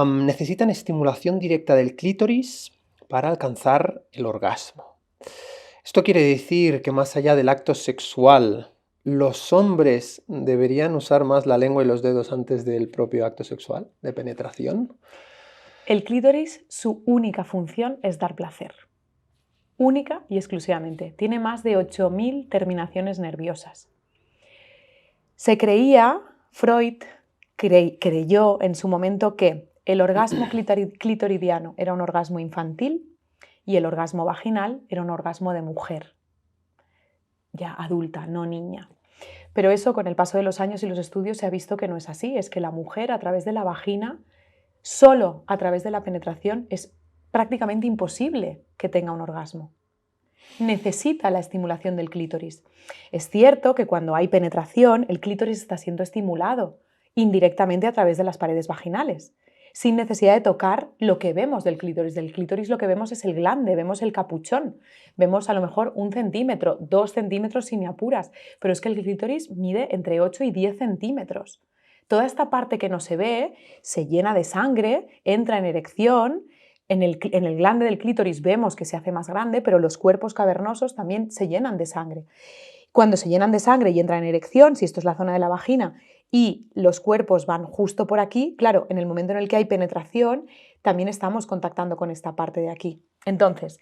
necesitan estimulación directa del clítoris para alcanzar el orgasmo. Esto quiere decir que más allá del acto sexual, ¿los hombres deberían usar más la lengua y los dedos antes del propio acto sexual, de penetración? El clítoris, su única función es dar placer. Única y exclusivamente. Tiene más de 8.000 terminaciones nerviosas. Se creía, Freud creyó en su momento que el orgasmo clitoridiano era un orgasmo infantil y el orgasmo vaginal era un orgasmo de mujer, ya adulta, no niña. Pero eso, con el paso de los años y los estudios, se ha visto que no es así. Es que la mujer, a través de la vagina, solo a través de la penetración, es prácticamente imposible que tenga un orgasmo. Necesita la estimulación del clítoris. Es cierto que cuando hay penetración, el clítoris está siendo estimulado indirectamente a través de las paredes vaginales, sin necesidad de tocar lo que vemos del clítoris. Del clítoris lo que vemos es el glande, vemos el capuchón, vemos a lo mejor 1 centímetro, 2 centímetros si me apuras, pero es que el clítoris mide entre 8 y 10 centímetros. Toda esta parte que no se ve se llena de sangre, entra en erección. En el glande del clítoris vemos que se hace más grande, pero los cuerpos cavernosos también se llenan de sangre. Cuando se llenan de sangre y entran en erección, si esto es la zona de la vagina, y los cuerpos van justo por aquí, claro, en el momento en el que hay penetración, también estamos contactando con esta parte de aquí. Entonces,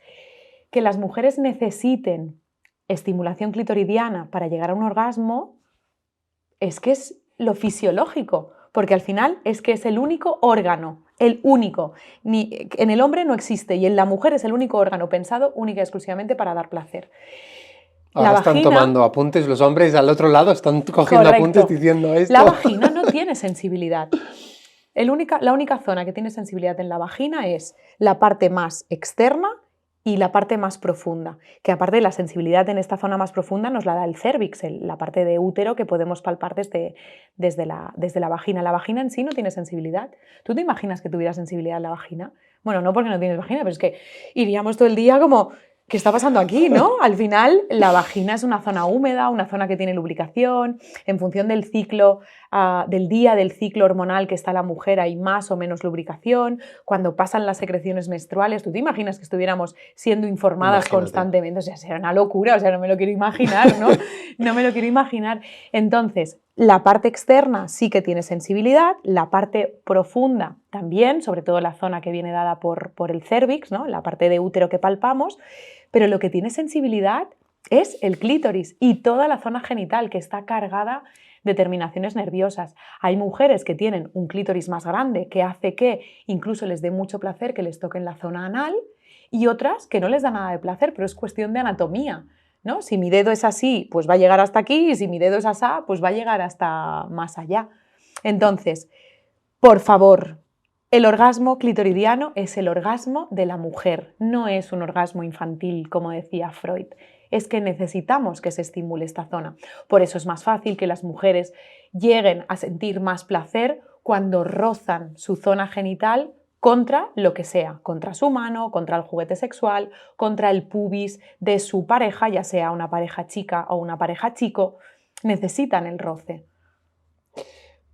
que las mujeres necesiten estimulación clitoridiana para llegar a un orgasmo, es que es lo fisiológico, porque al final es que es el único órgano, el único. En el hombre no existe y en la mujer es el único órgano pensado única y exclusivamente para dar placer. Ahora están tomando apuntes, los hombres al otro lado están cogiendo apuntes diciendo esto. La vagina no tiene sensibilidad. La única zona que tiene sensibilidad en la vagina es la parte más externa y la parte más profunda, que aparte de la sensibilidad en esta zona más profunda nos la da el cérvix, la parte de útero que podemos palpar desde la vagina. La vagina en sí no tiene sensibilidad. ¿Tú te imaginas que tuviera sensibilidad en la vagina? Bueno, no porque no tienes vagina, pero es que iríamos todo el día como... ¿Qué está pasando aquí, no? Al final, la vagina es una zona húmeda, una zona que tiene lubricación. En función del ciclo, del día del ciclo hormonal que está la mujer, hay más o menos lubricación. Cuando pasan las secreciones menstruales, ¿tú te imaginas que estuviéramos siendo informadas constantemente? O sea, será una locura, o sea, no me lo quiero imaginar, ¿no? No me lo quiero imaginar. Entonces, la parte externa sí que tiene sensibilidad, la parte profunda también, sobre todo la zona que viene dada por el cérvix, ¿no? La parte de útero que palpamos, pero lo que tiene sensibilidad es el clítoris y toda la zona genital que está cargada de terminaciones nerviosas. Hay mujeres que tienen un clítoris más grande que hace que incluso les dé mucho placer que les toquen la zona anal y otras que no les da nada de placer, pero es cuestión de anatomía, ¿no? Si mi dedo es así, pues va a llegar hasta aquí y si mi dedo es asá, pues va a llegar hasta más allá. Entonces, por favor, el orgasmo clitoridiano es el orgasmo de la mujer, no es un orgasmo infantil, como decía Freud. Es que necesitamos que se estimule esta zona. Por eso es más fácil que las mujeres lleguen a sentir más placer cuando rozan su zona genital contra lo que sea, contra su mano, contra el juguete sexual, contra el pubis de su pareja, ya sea una pareja chica o una pareja chico. Necesitan el roce.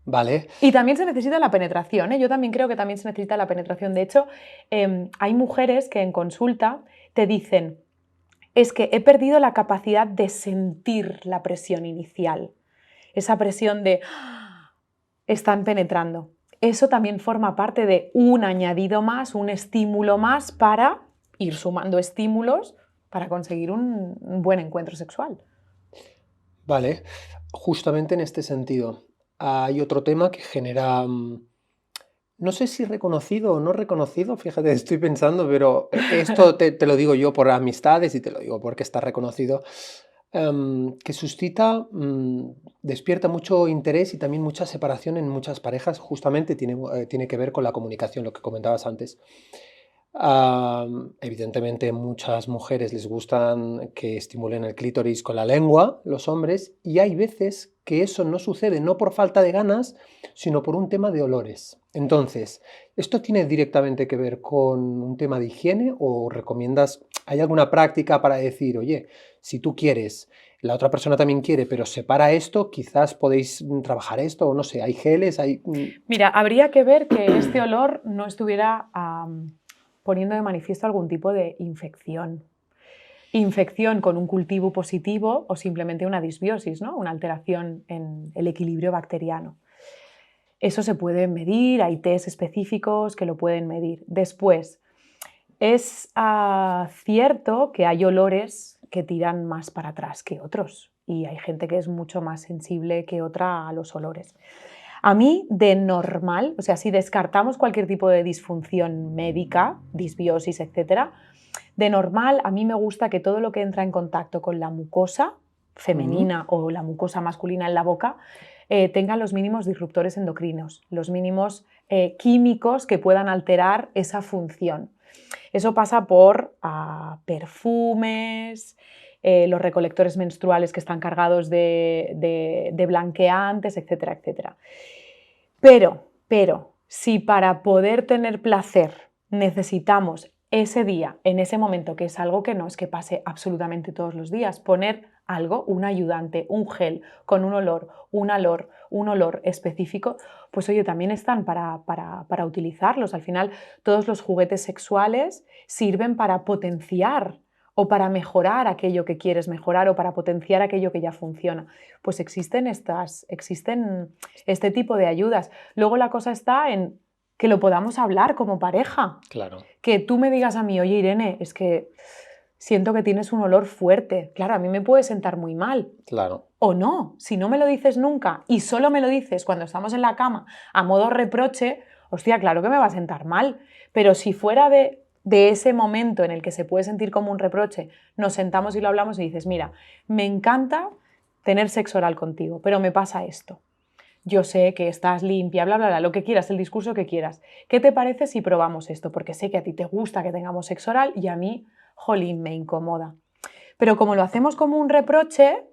Vale. Y también se necesita la penetración, ¿eh? Yo también creo que también se necesita la penetración. De hecho, hay mujeres que en consulta te dicen, es que he perdido la capacidad de sentir la presión inicial. Esa presión de están penetrando. Eso también forma parte de un añadido más, un estímulo más para ir sumando estímulos para conseguir un buen encuentro sexual. Vale. justamente en este sentido. Hay otro tema que genera, no sé si reconocido o no reconocido, fíjate, estoy pensando, pero esto te lo digo yo por amistades y te lo digo porque está reconocido, que suscita, despierta mucho interés y también mucha separación en muchas parejas, justamente tiene que ver con la comunicación, lo que comentabas antes. Evidentemente, muchas mujeres les gustan que estimulen el clítoris con la lengua, los hombres, y hay veces que eso no sucede, no por falta de ganas, sino por un tema de olores. Entonces, ¿esto tiene directamente que ver con un tema de higiene o recomiendas, hay alguna práctica para decir, oye, si tú quieres, la otra persona también quiere, pero separa esto, quizás podéis trabajar esto, o no sé, hay geles, hay... Mira, habría que ver que este olor no estuviera poniendo de manifiesto algún tipo de infección. Infección con un cultivo positivo o simplemente una disbiosis, ¿no? Una alteración en el equilibrio bacteriano. Eso se puede medir, hay test específicos que lo pueden medir. Después, es cierto que hay olores que tiran más para atrás que otros y hay gente que es mucho más sensible que otra a los olores. A mí, de normal, o sea, si descartamos cualquier tipo de disfunción médica, disbiosis, etc., de normal a mí me gusta que todo lo que entra en contacto con la mucosa femenina o la mucosa masculina en la boca tenga los mínimos disruptores endocrinos, los mínimos químicos que puedan alterar esa función. Eso pasa por perfumes, los recolectores menstruales que están cargados de blanqueantes, etcétera, etcétera. Pero, si para poder tener placer necesitamos ese día, en ese momento, que es algo que no es que pase absolutamente todos los días, poner algo, un ayudante, un gel con un olor específico, pues oye, también están para utilizarlos. Al final, todos los juguetes sexuales sirven para potenciar o para mejorar aquello que quieres mejorar o para potenciar aquello que ya funciona. Pues existen este tipo de ayudas. Luego la cosa está en que lo podamos hablar como pareja. Claro. Que tú me digas a mí, oye Irene, es que siento que tienes un olor fuerte. Claro, a mí me puede sentar muy mal. Claro. O no, si no me lo dices nunca y solo me lo dices cuando estamos en la cama a modo reproche, hostia, claro que me va a sentar mal. Pero si fuera de ese momento en el que se puede sentir como un reproche, nos sentamos y lo hablamos y dices, mira, me encanta tener sexo oral contigo, pero me pasa esto. Yo sé que estás limpia, bla, bla, bla, lo que quieras, el discurso que quieras. ¿Qué te parece si probamos esto? Porque sé que a ti te gusta que tengamos sexo oral y a mí, jolín, me incomoda. Pero como lo hacemos como un reproche,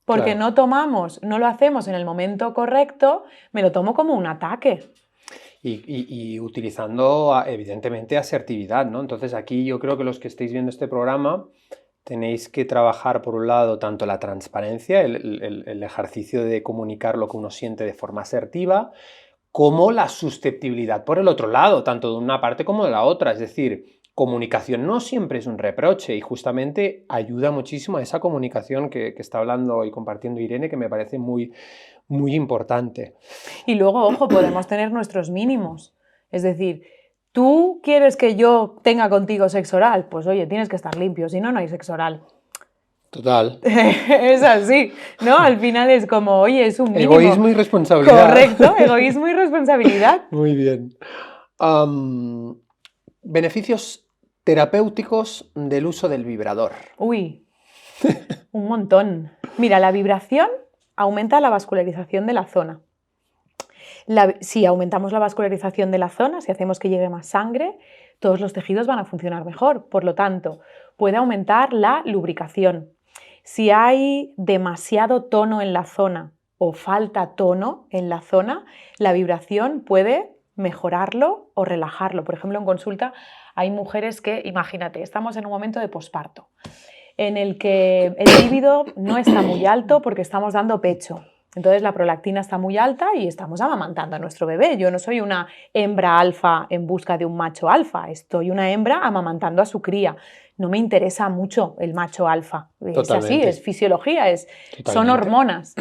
porque no lo hacemos en el momento correcto, me lo tomo como un ataque. Y utilizando, evidentemente, asertividad, ¿no? Entonces aquí yo creo que los que estéis viendo este programa tenéis que trabajar, por un lado, tanto la transparencia, el ejercicio de comunicar lo que uno siente de forma asertiva, como la susceptibilidad por el otro lado, tanto de una parte como de la otra. Es decir, comunicación no siempre es un reproche y justamente ayuda muchísimo a esa comunicación que está hablando y compartiendo Irene, que me parece muy, muy importante. Y luego, ojo, podemos tener nuestros mínimos. Es decir, ¿tú quieres que yo tenga contigo sexo oral? Pues oye, tienes que estar limpio, si no, no hay sexo oral. Total. Es así, ¿no? Al final es como, oye, es un mínimo. Egoísmo y responsabilidad. Correcto, egoísmo y responsabilidad. Muy bien. Beneficios terapéuticos del uso del vibrador. Uy, un montón. Mira, la vibración aumenta la vascularización de la zona. Si aumentamos la vascularización de la zona, si hacemos que llegue más sangre, todos los tejidos van a funcionar mejor. Por lo tanto, puede aumentar la lubricación. Si hay demasiado tono en la zona o falta tono en la zona, la vibración puede mejorarlo o relajarlo. Por ejemplo, en consulta hay mujeres que, imagínate, estamos en un momento de posparto, en el que el líbido no está muy alto porque estamos dando pecho. Entonces la prolactina está muy alta y estamos amamantando a nuestro bebé. Yo no soy una hembra alfa en busca de un macho alfa, estoy una hembra amamantando a su cría. No me interesa mucho el macho alfa. Es así, es fisiología, son hormonas.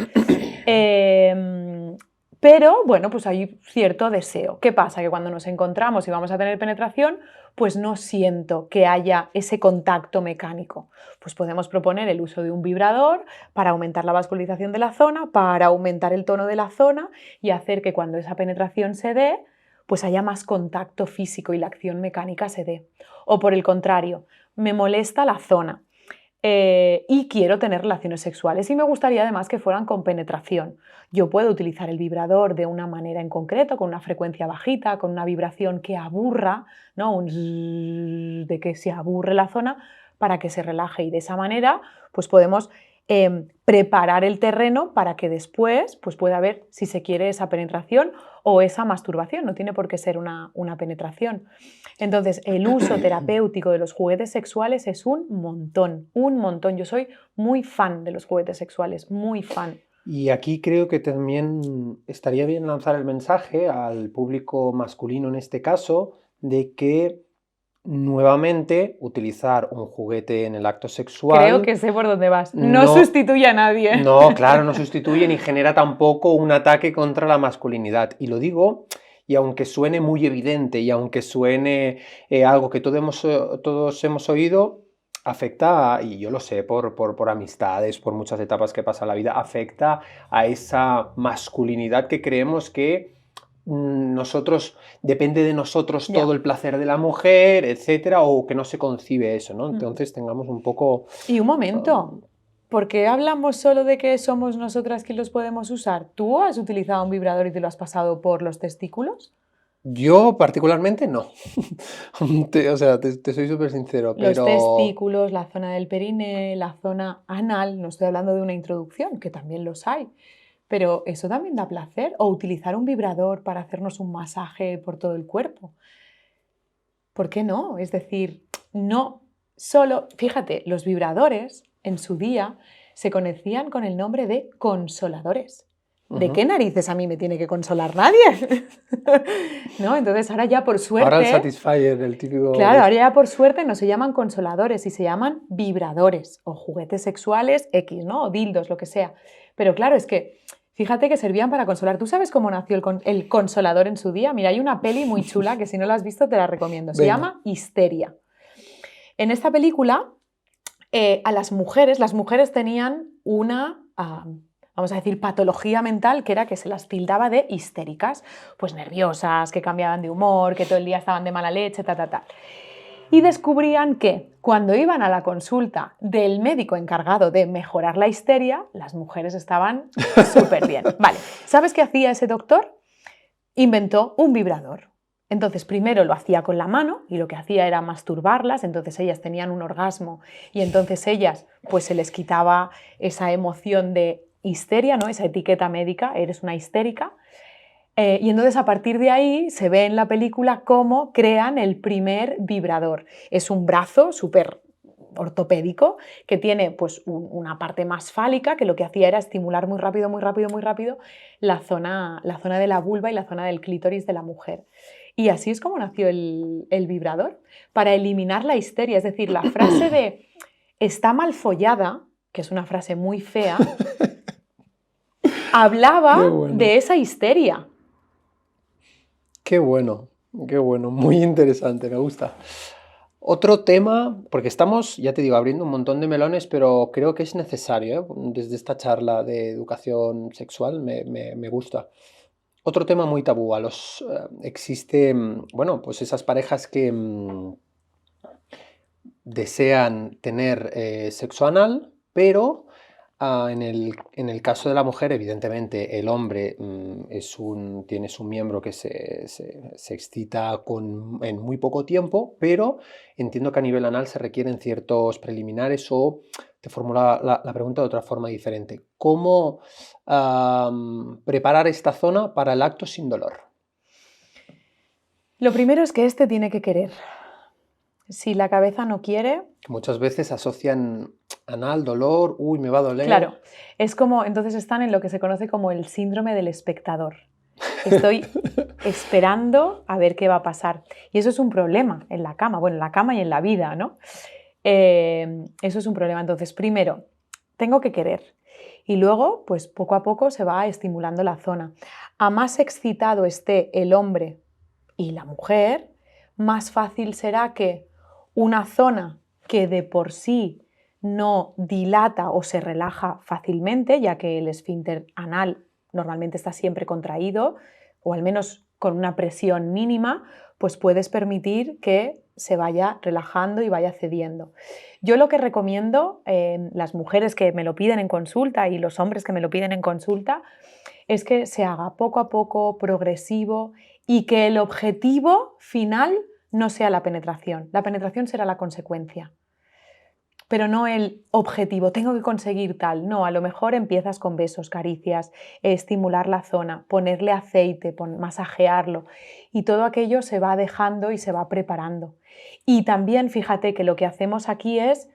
Pero, bueno, pues hay cierto deseo. ¿Qué pasa? Que cuando nos encontramos y vamos a tener penetración, pues no siento que haya ese contacto mecánico. Pues podemos proponer el uso de un vibrador para aumentar la vascularización de la zona, para aumentar el tono de la zona y hacer que cuando esa penetración se dé, pues haya más contacto físico y la acción mecánica se dé. O por el contrario, me molesta la zona. Y quiero tener relaciones sexuales y me gustaría además que fueran con penetración. Yo puedo utilizar el vibrador de una manera en concreto, con una frecuencia bajita, con una vibración que aburra, ¿no? Un zzzz de que se aburre la zona para que se relaje y de esa manera pues podemos preparar el terreno para que después pues pueda haber si se quiere esa penetración o esa masturbación, no tiene por qué ser una penetración. Entonces, el uso terapéutico de los juguetes sexuales es un montón, un montón. Yo soy muy fan de los juguetes sexuales, muy fan. Y aquí creo que también estaría bien lanzar el mensaje al público masculino en este caso de que nuevamente utilizar un juguete en el acto sexual Creo que sé por dónde vas. No no, sustituye a nadie. no, claro, no sustituye ni genera tampoco un ataque contra la masculinidad. Y lo digo, y aunque suene muy evidente y aunque suene algo que todos hemos oído, afecta, y yo lo sé por amistades, por muchas etapas que pasa la vida, afecta a esa masculinidad que creemos que nosotros, depende de nosotros Ya. todo el placer de la mujer, etcétera, o que no se concibe eso, ¿no? Entonces tengamos un poco... Y un momento, ¿por qué hablamos solo de que somos nosotras quienes los podemos usar? ¿Tú has utilizado un vibrador y te lo has pasado por los testículos? Yo particularmente no. O sea, te soy súper sincero, Los pero testículos, la zona del periné, la zona anal, no estoy hablando de una introducción, que también los hay, pero eso también da placer, o utilizar un vibrador para hacernos un masaje por todo el cuerpo. ¿Por qué no? Es decir, no solo, fíjate, los vibradores en su día se conocían con el nombre de consoladores. ¿De qué narices a mí me tiene que consolar nadie? ¿No? Entonces ahora ya por suerte... ahora el Satisfyer, el típico... Claro, ahora ya por suerte no se llaman consoladores y se llaman vibradores o juguetes sexuales X, ¿no? O dildos, lo que sea. Pero claro, es que fíjate que servían para consolar. ¿Tú sabes cómo nació el consolador en su día? Mira, hay una peli muy chula que si no la has visto te la recomiendo. Se llama Histeria. En esta película, a las mujeres tenían una... vamos a decir, patología mental, que era que se las tildaba de histéricas, pues nerviosas, que cambiaban de humor, que todo el día estaban de mala leche, Y descubrían que cuando iban a la consulta del médico encargado de mejorar la histeria, las mujeres estaban súper bien. Vale, ¿sabes qué hacía ese doctor? Inventó un vibrador. Entonces, primero lo hacía con la mano y lo que hacía era masturbarlas, entonces ellas tenían un orgasmo y entonces ellas, pues se les quitaba esa emoción de histeria, ¿no? Esa etiqueta médica, eres una histérica. Y entonces a partir de ahí se ve en la película cómo crean el primer vibrador. Es un brazo súper ortopédico que tiene pues una parte más fálica que lo que hacía era estimular muy rápido la zona de la vulva y la zona del clítoris de la mujer. Y así es como nació el vibrador, para eliminar la histeria. Es decir, la frase de está mal follada, que es una frase muy fea, hablaba de esa histeria. Qué bueno, muy interesante, me gusta. Otro tema, porque estamos, ya te digo, abriendo un montón de melones, pero creo que es necesario, desde esta charla de educación sexual, me gusta. Otro tema muy tabú, existe, bueno, pues esas parejas que desean tener sexo anal, pero en el caso de la mujer, evidentemente, el hombre tiene su miembro que se excita en muy poco tiempo, pero entiendo que a nivel anal se requieren ciertos preliminares o te formulo la pregunta de otra forma diferente. ¿Cómo preparar esta zona para el acto sin dolor? Lo primero es que este tiene que querer. Si la cabeza no quiere... Muchas veces asocian anal, dolor, uy, me va a doler. Claro, es como, entonces están en lo que se conoce como el síndrome del espectador. Estoy esperando a ver qué va a pasar. Y eso es un problema en la cama, bueno, en la cama y en la vida, ¿no? Eso es un problema. Entonces, primero, tengo que querer. Y luego, pues poco a poco se va estimulando la zona. A más excitado esté el hombre y la mujer, más fácil será que una zona que de por sí no dilata o se relaja fácilmente, ya que el esfínter anal normalmente está siempre contraído, o al menos con una presión mínima, pues puedes permitir que se vaya relajando y vaya cediendo. Yo lo que recomiendo, las mujeres que me lo piden en consulta y los hombres que me lo piden en consulta, es que se haga poco a poco, progresivo, y que el objetivo final no sea la penetración. La penetración será la consecuencia, pero no el objetivo, tengo que conseguir tal. No, a lo mejor empiezas con besos, caricias, estimular la zona, ponerle aceite, masajearlo, y todo aquello se va dejando y se va preparando. Y también fíjate que lo que hacemos aquí es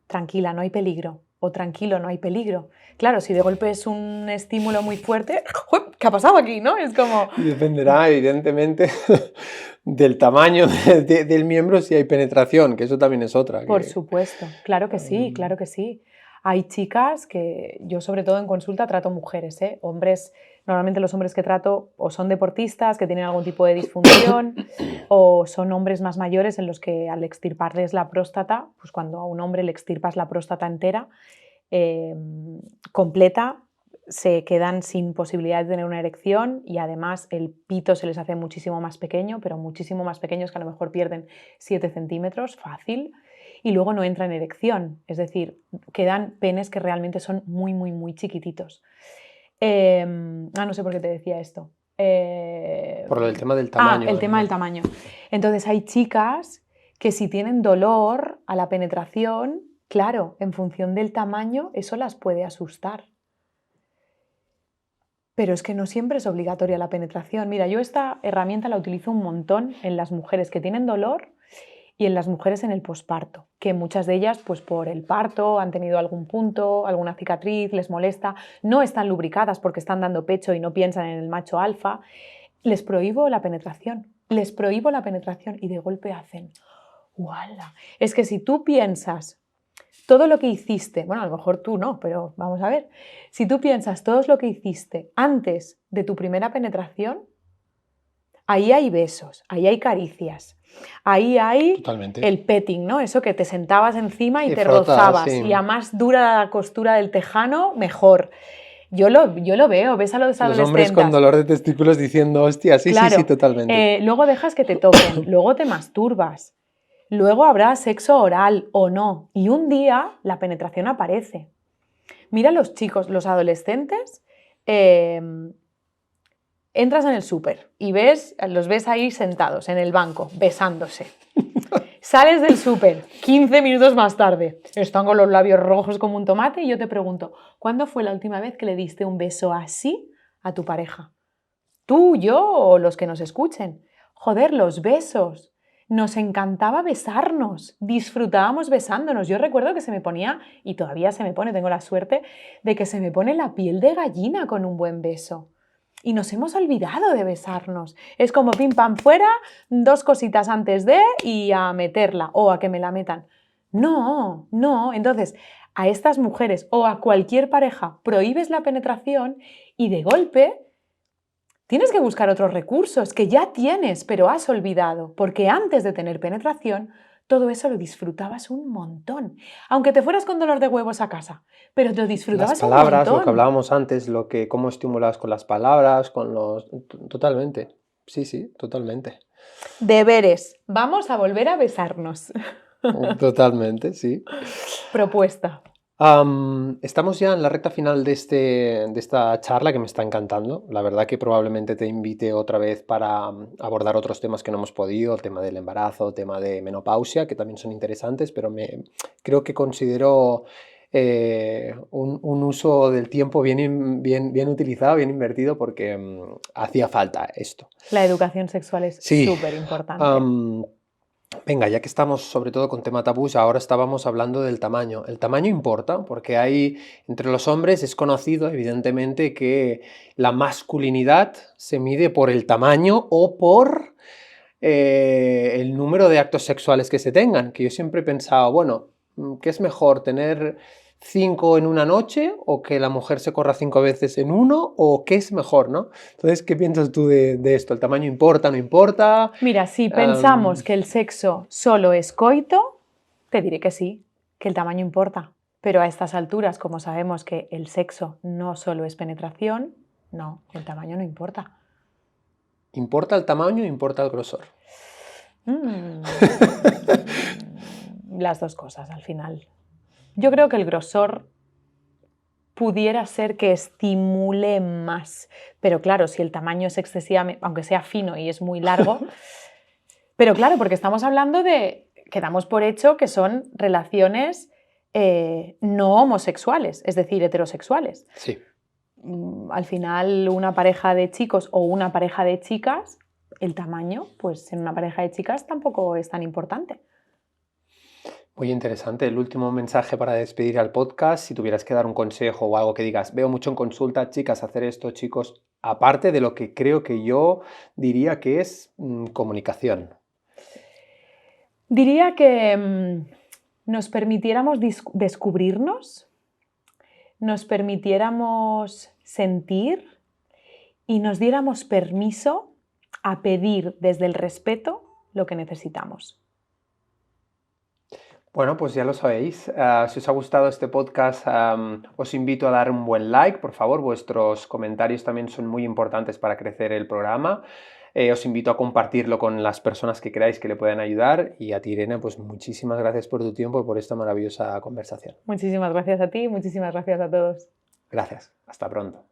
tranquila, no hay peligro, o tranquilo, no hay peligro. Claro, si de golpe es un estímulo muy fuerte, ¿qué ha pasado aquí? ¿No? Es como... Y dependerá, evidentemente, del tamaño del miembro si hay penetración, que eso también es otra. Por supuesto, claro que sí, claro que sí. Hay chicas que yo sobre todo en consulta trato mujeres, ¿eh? Hombres, normalmente los hombres que trato o son deportistas que tienen algún tipo de disfunción o son hombres más mayores en los que al extirparles la próstata, pues cuando a un hombre le extirpas la próstata entera, completa, se quedan sin posibilidad de tener una erección y además el pito se les hace muchísimo más pequeño, pero muchísimo más pequeños que a lo mejor pierden 7 centímetros, fácil, y luego no entra en erección, es decir, quedan penes que realmente son muy, muy, muy chiquititos. No sé por qué te decía esto. Por el tema del tamaño. El tema del tamaño. Entonces hay chicas que si tienen dolor a la penetración, claro, en función del tamaño, eso las puede asustar. Pero es que no siempre es obligatoria la penetración. Mira, yo esta herramienta la utilizo un montón en las mujeres que tienen dolor y en las mujeres en el posparto, que muchas de ellas, pues por el parto, han tenido algún punto, alguna cicatriz, les molesta, no están lubricadas porque están dando pecho y no piensan en el macho alfa. Les prohíbo la penetración y de golpe hacen, ¡uala! Es que si tú piensas todo lo que hiciste, bueno, a lo mejor tú no, pero vamos a ver, si tú piensas todo lo que hiciste antes de tu primera penetración, ahí hay besos, ahí hay caricias, ahí hay Totalmente. el petting, ¿no? Eso que te sentabas encima y te frotas, rozabas, sí. y a más dura la costura del tejano, mejor. Yo lo veo, ves a los adolescentes. Los hombres con dolor de testículos diciendo, hostia, sí, claro, sí, totalmente. Luego dejas que te toquen, luego te masturbas. Luego habrá sexo oral o no, y un día la penetración aparece. Mira los chicos, los adolescentes, entras en el súper y los ves ahí sentados en el banco, besándose. Sales del súper, 15 minutos más tarde, están con los labios rojos como un tomate y yo te pregunto, ¿cuándo fue la última vez que le diste un beso así a tu pareja? ¿Tú, yo o los que nos escuchen? Joder, los besos. Nos encantaba besarnos, disfrutábamos besándonos. Yo recuerdo que se me ponía, y todavía se me pone, tengo la suerte, de que se me pone la piel de gallina con un buen beso. Y nos hemos olvidado de besarnos. Es como pim pam fuera, 2 cositas antes de y a meterla o a que me la metan. No, no. Entonces, a estas mujeres o a cualquier pareja prohíbes la penetración y de golpe tienes que buscar otros recursos que ya tienes, pero has olvidado, porque antes de tener penetración, todo eso lo disfrutabas un montón. Aunque te fueras con dolor de huevos a casa, pero te lo disfrutabas un montón. Las palabras, lo que hablábamos antes, cómo estimulabas con las palabras, Totalmente. Sí, sí, totalmente. Deberes. Vamos a volver a besarnos. Totalmente, sí. Propuesta. Estamos ya en la recta final de esta charla que me está encantando. La verdad que probablemente te invite otra vez para abordar otros temas que no hemos podido, el tema del embarazo, el tema de menopausia, que también son interesantes, pero creo que considero un uso del tiempo bien utilizado, bien invertido, porque hacía falta esto. La educación sexual es súper importante. Venga, ya que estamos sobre todo con tema tabús, ahora estábamos hablando del tamaño. El tamaño importa porque entre los hombres es conocido, evidentemente, que la masculinidad se mide por el tamaño o por el número de actos sexuales que se tengan. Que yo siempre he pensado, bueno, ¿qué es mejor? ¿Tener 5 en una noche o que la mujer se corra 5 veces en uno o qué es mejor, ¿no? Entonces, ¿qué piensas tú de esto? ¿El tamaño importa, no importa? Mira, si pensamos que el sexo solo es coito, te diré que sí, que el tamaño importa. Pero a estas alturas, como sabemos que el sexo no solo es penetración, no, el tamaño no importa. ¿Importa el tamaño o importa el grosor? Las dos cosas al final. Yo creo que el grosor pudiera ser que estimule más, pero claro, si el tamaño es excesivamente, aunque sea fino y es muy largo, pero claro, porque estamos hablando que damos por hecho que son relaciones no homosexuales, es decir, heterosexuales. Sí. Al final, una pareja de chicos o una pareja de chicas, el tamaño, pues en una pareja de chicas tampoco es tan importante. Muy interesante. El último mensaje para despedir al podcast, si tuvieras que dar un consejo o algo que digas, veo mucho en consulta, chicas, hacer esto, chicos, aparte de lo que creo que yo diría que es comunicación. Diría que nos permitiéramos descubrirnos, nos permitiéramos sentir y nos diéramos permiso a pedir desde el respeto lo que necesitamos. Bueno, pues ya lo sabéis. Si os ha gustado este podcast, os invito a dar un buen like, por favor. Vuestros comentarios también son muy importantes para crecer el programa. Os invito a compartirlo con las personas que creáis que le puedan ayudar. Y a ti, Irene, pues muchísimas gracias por tu tiempo y por esta maravillosa conversación. Muchísimas gracias a ti, muchísimas gracias a todos. Gracias. Hasta pronto.